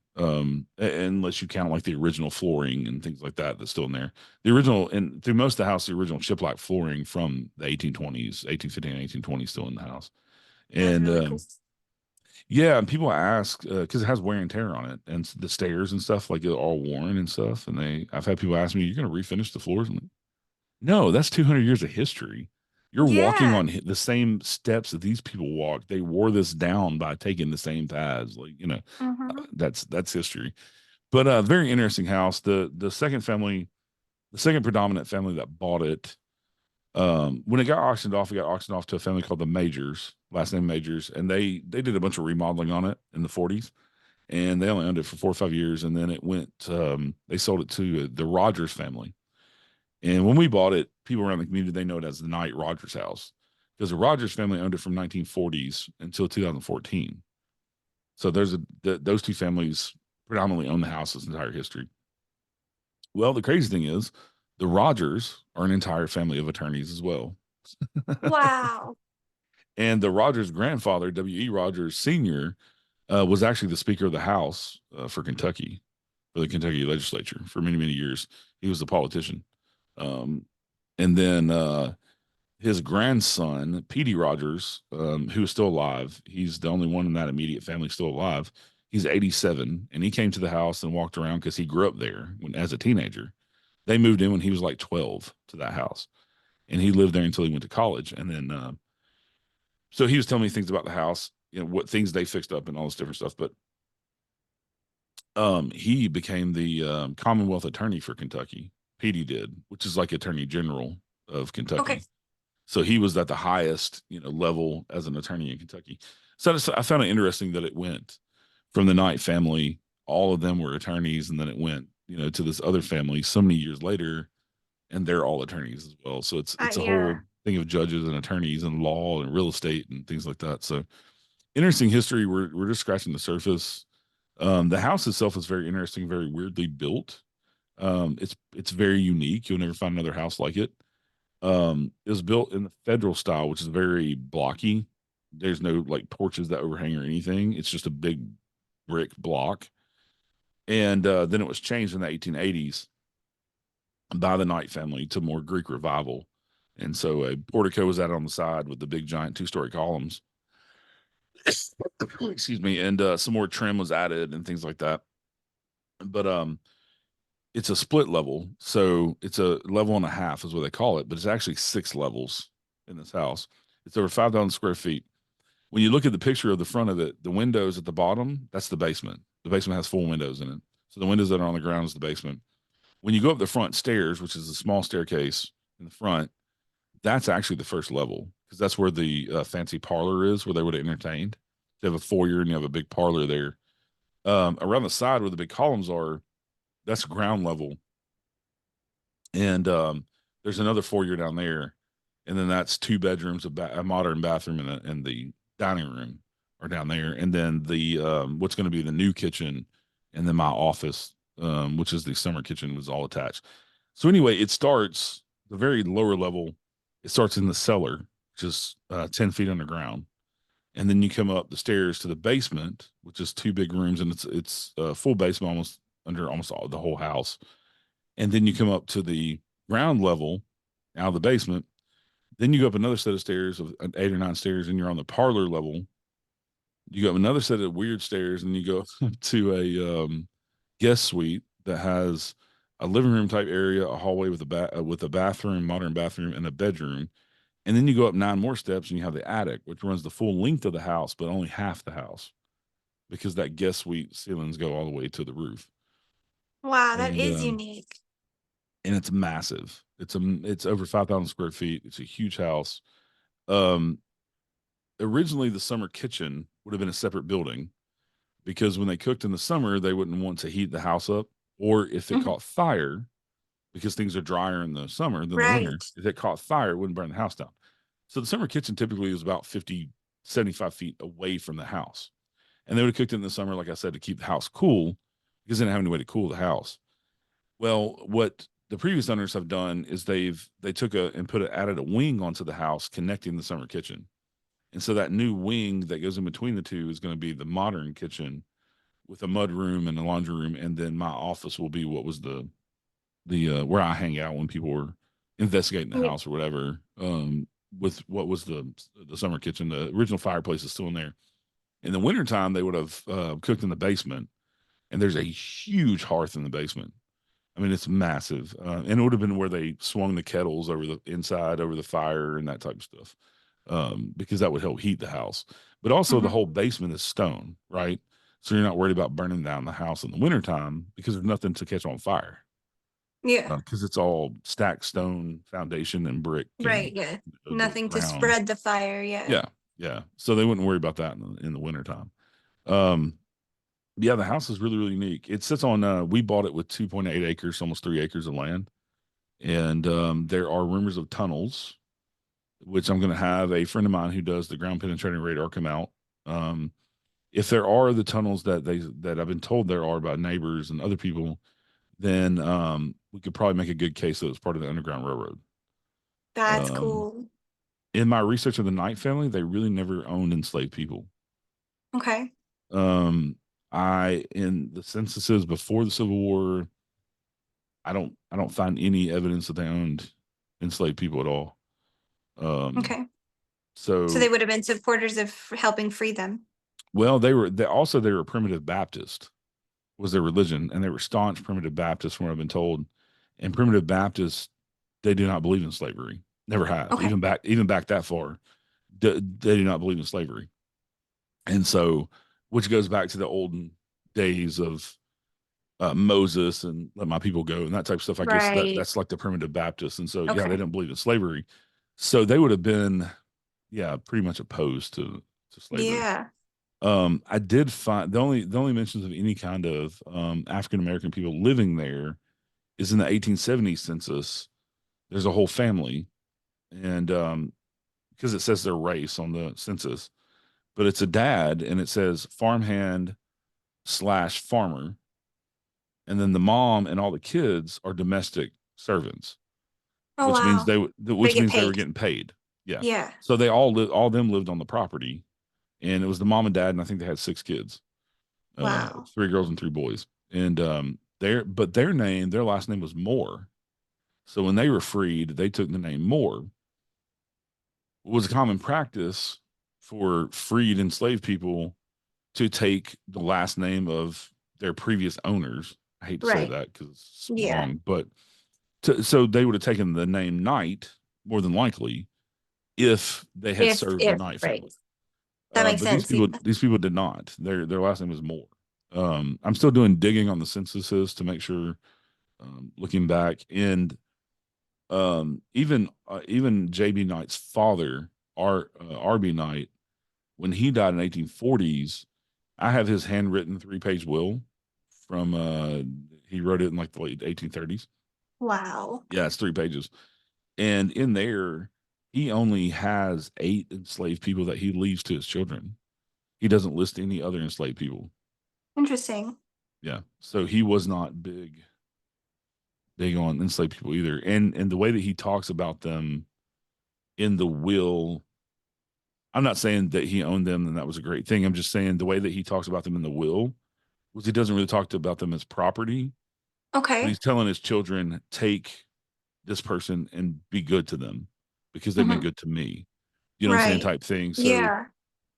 Unless you count like the original flooring and things like that that's still in there. The original, and through most of the house, the original shiplap flooring from the 1820s, 1815, 1820s still in the house. That's And really cool. yeah, and people ask because it has wear and tear on it, and the stairs and stuff like they're all worn and stuff. And I've had people ask me, "You're going to refinish the floors?" I'm like, no, that's 200 years of history. You're walking Yeah. on the same steps that these people walked. They wore this down by taking the same paths. Like, Mm-hmm. that's history. But very interesting house. The second family, the second predominant family that bought it, when it got auctioned off to a family called the Majors, last name Majors, and they did a bunch of remodeling on it in the 40s, and they only owned it for 4 or 5 years, and then it went. They sold it to the Rogers family, and when we bought it, people around the community they know it as the Knight Rogers house because the Rogers family owned it from 1940s until 2014. So those two families predominantly own the house its entire history. Well, the crazy thing is, the Rogers are an entire family of attorneys as well. Wow. And the Rogers grandfather, W.E. Rogers Sr., was actually the Speaker of the House for Kentucky, for the Kentucky legislature for many, many years. He was the politician. Um, and then his grandson, Petey Rogers, who is still alive, he's the only one in that immediate family still alive. He's 87, and he came to the house and walked around because he grew up there as a teenager. They moved in when he was like 12 to that house, and he lived there until he went to college. And then, so he was telling me things about the house, what things they fixed up and all this different stuff. But he became the Commonwealth Attorney for Kentucky. Petey did, which is like Attorney General of Okay. Kentucky. So he was at the highest, level as an attorney in Kentucky. So I found it interesting that it went from the Knight family, all of them were attorneys, and then it went, to this other family so many years later, and they're all attorneys as well. So it's a Yeah. whole thing of judges and attorneys and law and real estate and things like that. So interesting history. We're just scratching the surface. The house itself is very interesting, very weirdly built. It's very unique. You'll never find another house like it. It was built in the federal style, which is very blocky. There's no like porches that overhang or anything. It's just a big brick block. And then it was changed in the 1880s by the Knight family to more Greek revival. And so a portico was added on the side with the big giant 2-story columns. Excuse me. And some more trim was added and things like that. But it's a split level. So it's a level and a half is what they call it, but it's actually 6 levels in this house. It's over 5,000 square feet. When you look at the picture of the front of it, the windows at the bottom, that's the basement. The basement has full windows in it. So the windows that are on the ground is the basement. When you go up the front stairs, which is a small staircase in the front, that's actually the first level because that's where the fancy parlor is where they would have entertained. They have a foyer and you have a big parlor there. Around the side where the big columns are, that's ground level. And there's another foyer down there. and then that's 2 bedrooms, a modern bathroom, and the dining room are down there, and then the what's going to be the new kitchen, and then my office, which is the summer kitchen, was all attached. So anyway, it starts the very lower level. It starts in the cellar, which is 10 feet underground, and then you come up the stairs to the basement, which is 2 big rooms, and it's a full basement almost under almost all the whole house. And then you come up to the ground level out of the basement. Then you go up another set of stairs of 8 or 9 stairs, and you're on the parlor level. You go up another set of weird stairs, and you go to a guest suite that has a living room type area, a hallway with a bathroom, modern bathroom, and a bedroom. And then you go up 9 more steps, and you have the attic, which runs the full length of the house, but only half the house because that guest suite ceilings go all the way to the roof. Wow, that And is unique. and it's massive. It's over 5,000 square feet. It's a huge house. Um, Originally the summer kitchen would have been a separate building because when they cooked in the summer, they wouldn't want to heat the house up, or if it Mhm. caught fire, because things are drier in the summer than the winter, Right. if it caught fire, it wouldn't burn the house down. So the summer kitchen typically is about 50, 75 feet away from the house. And they would have cooked it in the summer, like I said, to keep the house cool because they didn't have any way to cool the house. Well, what the previous owners have done is they took added a wing onto the house connecting the summer kitchen. And so that new wing that goes in between the two is going to be the modern kitchen with a mud room and a laundry room, and then my office will be what was the where I hang out when people were investigating the Yeah. house or whatever. With what was the summer kitchen, the original fireplace is still in there. In the wintertime, they would have cooked in the basement, and there's a huge hearth in the basement. I mean, it's massive, and it would have been where they swung the kettles over the inside over the fire and that type of stuff, because that would help heat the house. But also, the Mhm. whole basement is stone, right? So you're not worried about burning down the house in the wintertime because there's nothing to catch on fire Yeah. because it's all stacked stone foundation and brick and Right. Yeah. the Nothing to ground. spread the fire. Yeah. Yeah, yeah. So they wouldn't worry about that in the wintertime. Um, yeah, the house is really, really unique. It sits on, we bought it with 2.8 acres, almost 3 acres of land. And there are rumors of tunnels, which I'm going to have a friend of mine who does the ground penetrating radar come out. Um, if there are the tunnels that I've been told there are by neighbors and other people, then we could probably make a good case that it's part of the Underground Railroad. That's Um, cool. in my research of the Knight family, they really never owned enslaved people. Okay. Um, I in the censuses before the Civil War, I don't find any evidence that they owned enslaved people at all. Um, Okay. So they so would have been supporters of helping free them. well, they were primitive Baptist was their religion, and they were staunch primitive Baptists, from what I've been told. And primitive Baptists, they do not believe in slavery. Never have, Okay. even back that far. They do not believe in slavery, and so which goes back to the olden days of Moses and let my people go and that type of stuff. I guess Right. that's like the primitive Baptists, and so yeah, they Okay. didn't believe in slavery, so they would have been pretty much opposed to slavery. Yeah. I did find the only mentions of any kind of African American people living there is in the 1870s census. There's a whole family, and because it says their race on the census, but it's a dad, and it says farmhand slash farmer, and then the mom and all the kids are domestic servants, Oh, wow. They which get means they were paid. getting paid. Yeah, Yeah. so all of them lived on the property, and it was the mom and dad, and I think they had 6 kids, Wow. 3 girls and 3 boys, and their last name was Moore. So when they were freed, they took the name Moore. It was a common practice for freed enslaved people to take the last name of their previous owners. I hate to say Right. that because it's Yeah. wrong, but so they would have taken the name Knight more than likely if they had served the If, Knight right. family. That makes But these sense. Yeah. people did not. Their last name is Moore. I'm still doing digging on the censuses to make sure, looking back, and even JB Knight's father, RB Knight, when he died in 1840s, I have his handwritten 3-page will from he wrote it in like the late 1830s. Wow. Yeah, it's 3 pages, and in there he only has 8 enslaved people that he leaves to his children. He doesn't list any other enslaved people. Interesting. Yeah. So he was not big on enslaved people either. And the way that he talks about them in the will, I'm not saying that he owned them and that was a great thing. I'm just saying the way that he talks about them in the will was he doesn't really talk about them as property, but Okay. he's telling his children, take this person and be good to them because they've been Hmm. good to me. You know what I'm saying? Right. Type thing. So Yeah.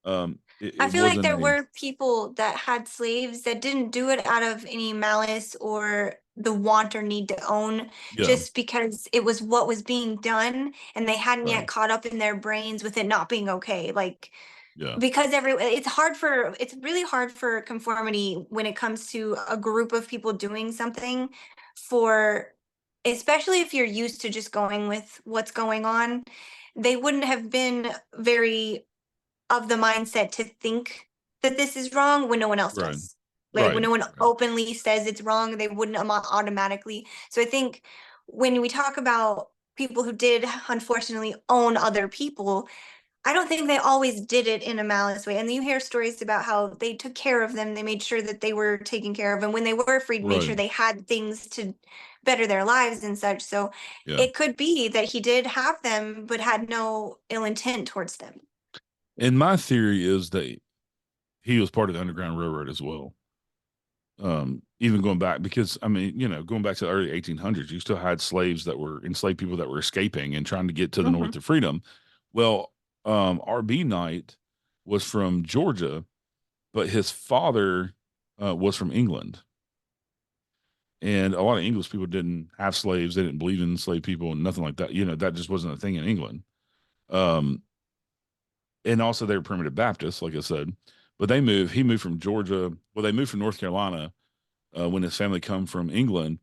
I it feel like wasn't there a were people that had slaves that didn't do it out of any malice or the want or need to own, yeah, just because it was what was being done and they hadn't yet right. caught up in their brains with it not being okay. Like, Yeah, because it's really hard for conformity when it comes to a group of people doing something for, especially if you're used to just going with what's going on. They wouldn't have been very of the mindset to think that this is wrong when no one else right. does. Like when Right. no one Right. openly says it's wrong, they wouldn't automatically. So I think when we talk about people who did unfortunately own other people, I don't think they always did it in a malice way. And you hear stories about how they took care of them, they made sure that they were taken care of, and when they were freed, made Right. sure they had things to better their lives and such. So Yeah. it could be that he did have them, but had no ill intent towards them. And my theory is that he was part of the Underground Railroad as well. Even going back, because I mean, going back to the early 1800s, you still had slaves that were enslaved people that were escaping and trying to get to the Hmm. north to freedom. Well, R.B. Knight was from Georgia, but his father was from England. And a lot of English people didn't have slaves. They didn't believe in enslaved people and nothing like that. That just wasn't a thing in England. Um, and also they were primitive Baptists, like I said. But he moved from Georgia. Well, they moved from North Carolina when his family come from England,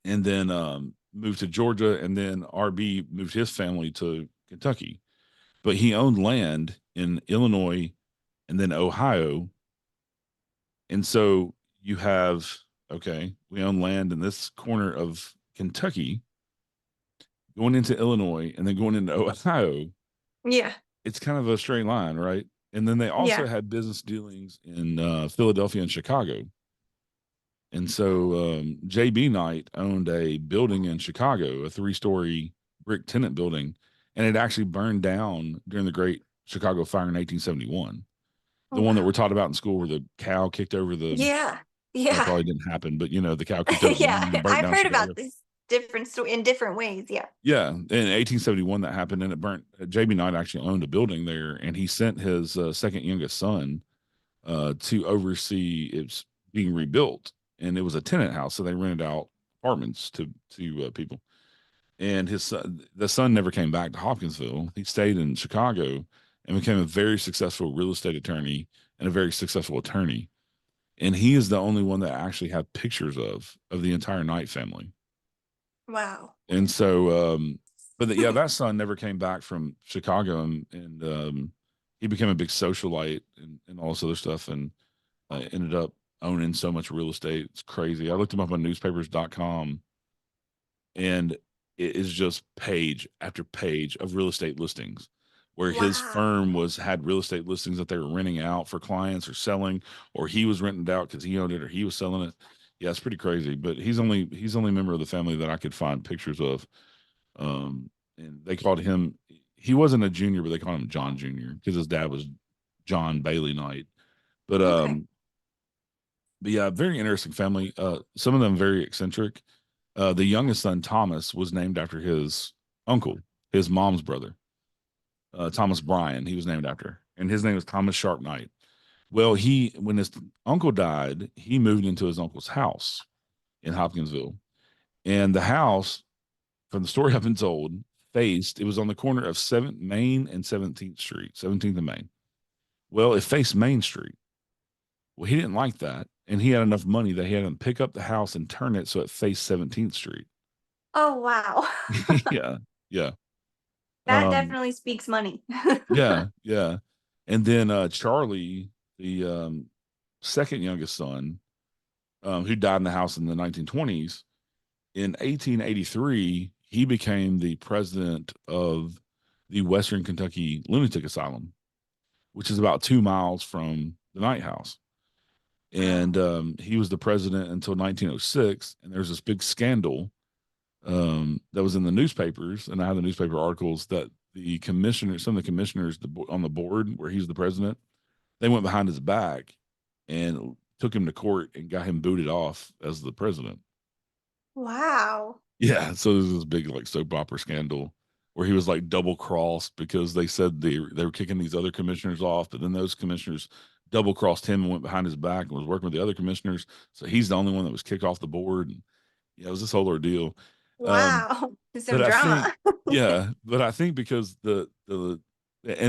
and then moved to Georgia, and then RB moved his family to Kentucky. But he owned land in Illinois and then Ohio, and so you have okay, we own land in this corner of Kentucky, going into Illinois, and then going into Ohio. Yeah. It's kind of a straight line, right? And then they also Yeah. had business dealings in Philadelphia and Chicago. And so J.B. Knight owned a building in Chicago, a 3-story brick tenant building, and it actually burned down during the Great Chicago Fire in 1871. Oh, The one that we're wow. taught about in school where the cow kicked over the, Yeah. that Yeah. probably didn't happen, but the cow kicked over the Yeah. line and burnt I've down heard about Chicago. this different story in different ways. Yeah. Yeah, in 1871 that happened, and it burnt. J.B. Knight actually owned a building there, and he sent his second youngest son to oversee its being rebuilt, and it was a tenant house, so they rented out apartments to people. And the son never came back to Hopkinsville. He stayed in Chicago and became a very successful real estate attorney and a very successful attorney. And he is the only one that I actually have pictures of the entire Knight family. Wow. And so, yeah, that son never came back from Chicago, and he became a big socialite and all this other stuff, and ended up owning so much real estate. It's crazy. I looked him up on newspapers.com, and it is just page after page of real estate listings where his firm Wow. had real estate listings that they were renting out for clients or selling, or he was renting it out because he owned it or he was selling it. Yeah, it's pretty crazy. But he's only a member of the family that I could find pictures of. And they called him, he wasn't a junior, but they called him John Jr. because his dad was John Bailey Knight. But Okay. yeah, very interesting family. Some of them very eccentric. The youngest son, Thomas, was named after his uncle, his mom's brother, Thomas Bryan. He was named after, and his name was Thomas Sharp Knight. Well, when his uncle died, he moved into his uncle's house in Hopkinsville, and the house, from the story I've been told, it was on the corner of 7th Main and 17th Street, 17th and Main. Well, it faced Main Street. Well, he didn't like that, and he had enough money that he had him pick up the house and turn it so it faced 17th Street. Oh, wow. Yeah, yeah. That Um, definitely speaks money. yeah, yeah. And then Charlie, the second youngest son, who died in the house in the 1920s, in 1883, he became the president of the Western Kentucky Lunatic Asylum, which is about 2 miles from the Night House. And he was the president until 1906. And there's this big scandal that was in the newspapers, and I have the newspaper articles that the commissioner, some of the commissioners on the board where he's the president, they went behind his back and took him to court and got him booted off as the president. Wow. Yeah, so there's this big like soap opera scandal where he was like double crossed because they said they were kicking these other commissioners off, but then those commissioners double crossed him and went behind his back and was working with the other commissioners. So he's the only one that was kicked off the board. And yeah, it was this whole ordeal. Wow. Some But I think, drama. yeah, but I think because and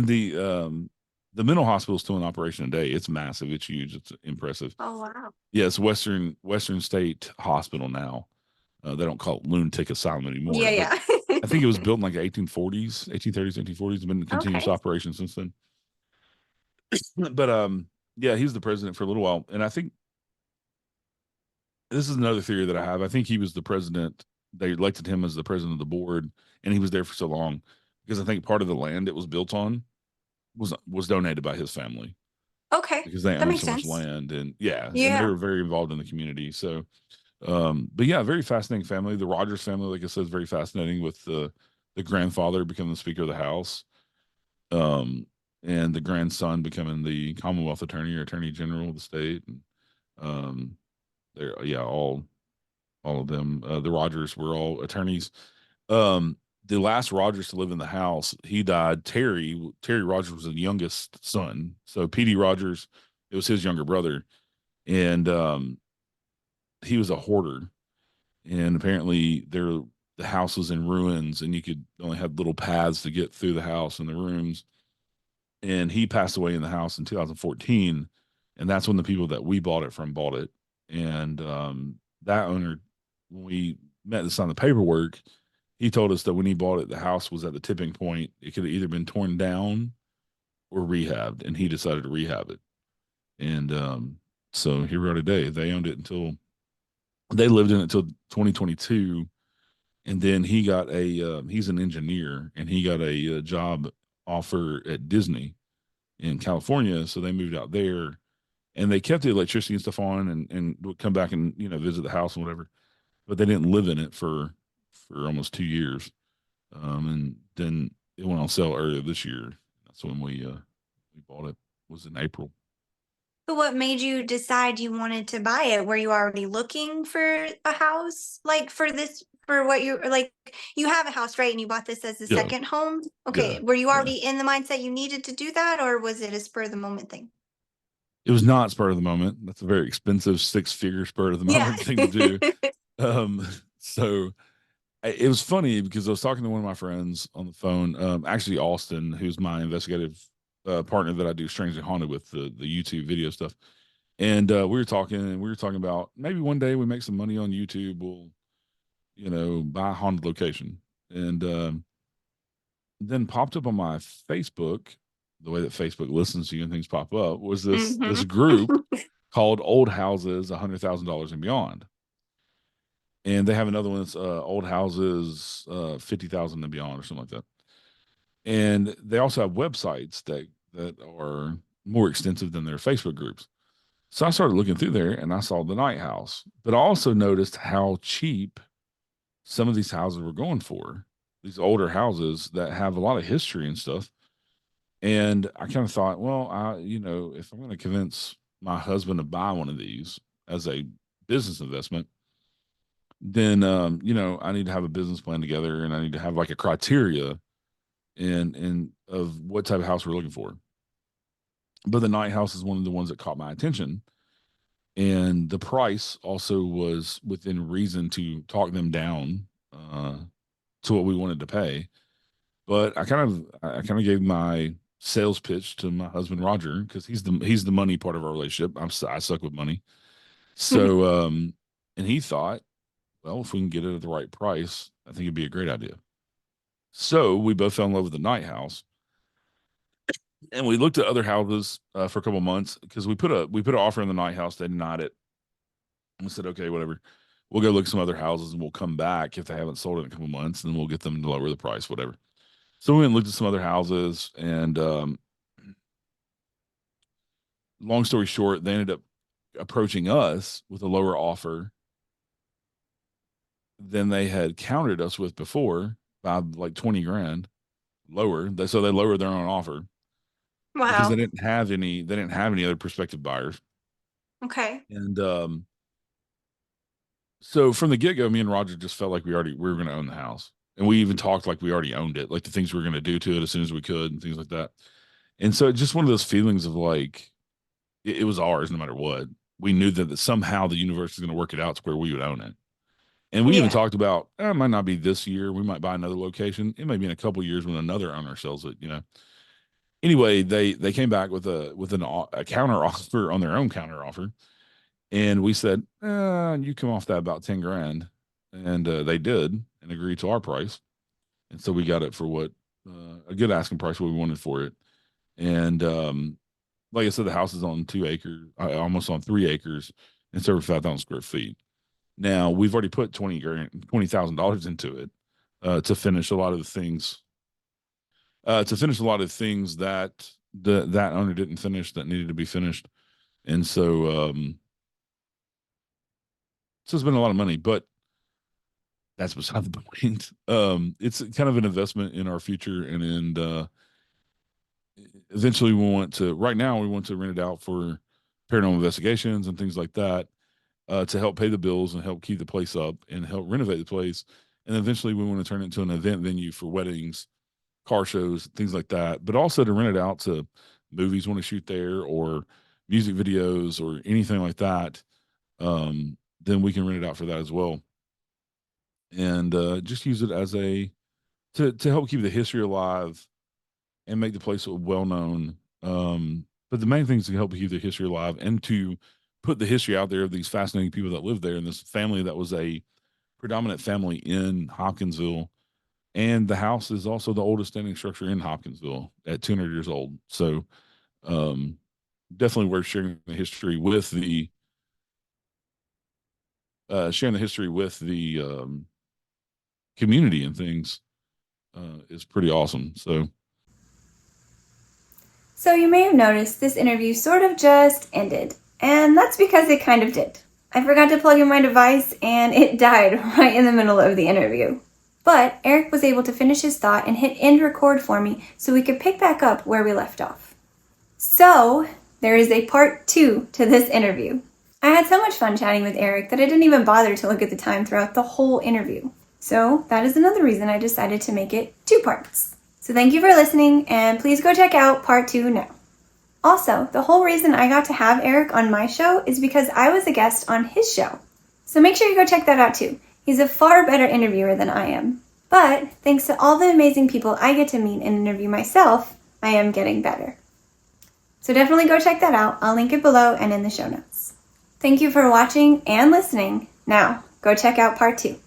the mental hospital is still in operation today. It's massive. It's huge. It's impressive. Oh, wow. Yeah, it's Western State Hospital now. They don't call it lunatic asylum anymore. Yeah, yeah. I think it was built in like 1840s, 1830s, 1840s. It's been in continuous Okay. operation since then. But yeah, he was the president for a little while, and I think this is another theory that I have. I think he was the president. They elected him as the president of the board, and he was there for so long because I think part of the land it was built on was donated by his family Okay. because they That owned makes so much sense. land, and yeah, and they Yeah. were very involved in the community. So, but yeah, very fascinating family. The Rogers family, like I said, is very fascinating with the grandfather becoming the Speaker of the House, and the grandson becoming the Commonwealth Attorney or Attorney General of the state. And they're yeah, all of them. The Rogers were all attorneys. The last Rogers to live in the house, he died. Terry Rogers was the youngest son. So P.D. Rogers, it was his younger brother, and he was a hoarder. And apparently, the house was in ruins, and you could only have little paths to get through the house and the rooms. And he passed away in the house in 2014, and that's when the people that we bought it from bought it. And that owner, when we met to sign the paperwork, he told us that when he bought it, the house was at the tipping point. It could have either been torn down or rehabbed, and he decided to rehab it. And so here we are today. They lived in it until 2022, and then he got he's an engineer, and he got a job offer at Disney in California, so they moved out there, and they kept the electricity and stuff on, and would come back and visit the house and whatever, but they didn't live in it for almost 2 years, and then it went on sale earlier this year. That's when we bought it. Was in April. So what made you decide you wanted to buy it? Were you already looking for a house? Like for what you like, you have a house, right? And you bought this as a Yeah, second home? Okay. yeah, Were you yeah. already in the mindset you needed to do that, or was it a spur of the moment thing? It was not spur of the moment. That's a very expensive 6-figure spur of the Yeah. moment thing to do. So it was funny because I was talking to one of my friends on the phone, actually Austin, who's my investigative partner that I do Strangely Haunted with, the YouTube video stuff. And we were talking about maybe one day we make some money on YouTube, we'll buy a haunted location. And then popped up on my Facebook, the way that Facebook listens to you and things pop up, was this group called Old Houses $100,000 and Beyond. And they have another one that's Old Houses 50,000 and Beyond or something like that. And they also have websites that are more extensive than their Facebook groups. So I started looking through there, and I saw the Night House, but I also noticed how cheap some of these houses were going for. These older houses that have a lot of history and stuff. And I kind of thought, well, if I'm going to convince my husband to buy one of these as a business investment, then I need to have a business plan together, and I need to have like a criteria and of what type of house we're looking for. But the Night House is one of the ones that caught my attention, and the price also was within reason to talk them down to what we wanted to pay. But I kind of gave my sales pitch to my husband Roger, because he's the money part of our relationship. I suck with money, so and he thought, well, if we can get it at the right price, I think it'd be a great idea. So we both fell in love with the Night House, and we looked at other houses for a couple months because we put an offer in the Night House. They denied it. And we said, okay, whatever. we'll go look at some other houses and we'll come back if they haven't sold in a couple months, and then we'll get them to lower the price, whatever. So we went and looked at some other houses, and long story short, they ended up approaching us with a lower offer than they had countered us with before by like 20 grand lower. So they lowered their own offer because Wow. they didn't have any other prospective buyers. Okay. And so from the get-go, me and Roger just felt like we were going to own the house. And we even talked like we already owned it, like the things we were going to do to it as soon as we could and things like that. And so it's just one of those feelings of like it was ours no matter what. We knew that somehow the universe is going to work it out to where we would own it. And we even Yeah. talked about it might not be this year. We might buy another location. It may be in a couple of years when another owner sells it. Anyway, they came back with a counter offer on their own counter offer, and we said, you come off that about 10 grand, and they did and agreed to our price, and so we got it for what a good asking price what we wanted for it, and like I said, the house is on 2 acres, almost on 3 acres, and it's over 5,000 square feet. Now we've already put $20,000 into it to finish a lot of the things. That that owner didn't finish that needed to be finished, and so it's been a lot of money, but that's beside the point. It's kind of an investment in our future, and eventually we want to. Right now, we want to rent it out for paranormal investigations and things like that. To help pay the bills and help keep the place up and help renovate the place. And eventually we want to turn it into an event venue for weddings, car shows, things like that, but also to rent it out to movies want to shoot there or music videos or anything like that. Then we can rent it out for that as well. And just use it as to help keep the history alive and make the place well known. But the main thing is to help keep the history alive and to put the history out there of these fascinating people that live there and this family that was a predominant family in Hopkinsville. And the house is also the oldest standing structure in Hopkinsville at 200 years old. So um, definitely worth sharing the history with the community and things is pretty awesome. So you may have noticed this interview sort of just ended, and that's because it kind of did. I forgot to plug in my device and it died right in the middle of the interview. But Eric was able to finish his thought and hit end record for me so we could pick back up where we left off. So there is a part 2 to this interview. I had so much fun chatting with Eric that I didn't even bother to look at the time throughout the whole interview. So that is another reason I decided to make it 2 parts. So thank you for listening, and please go check out part 2 now. Also, the whole reason I got to have Eric on my show is because I was a guest on his show. So make sure you go check that out too. He's a far better interviewer than I am. But thanks to all the amazing people I get to meet and interview myself, I am getting better. So definitely go check that out. I'll link it below and in the show notes. Thank you for watching and listening. Now, go check out part 2.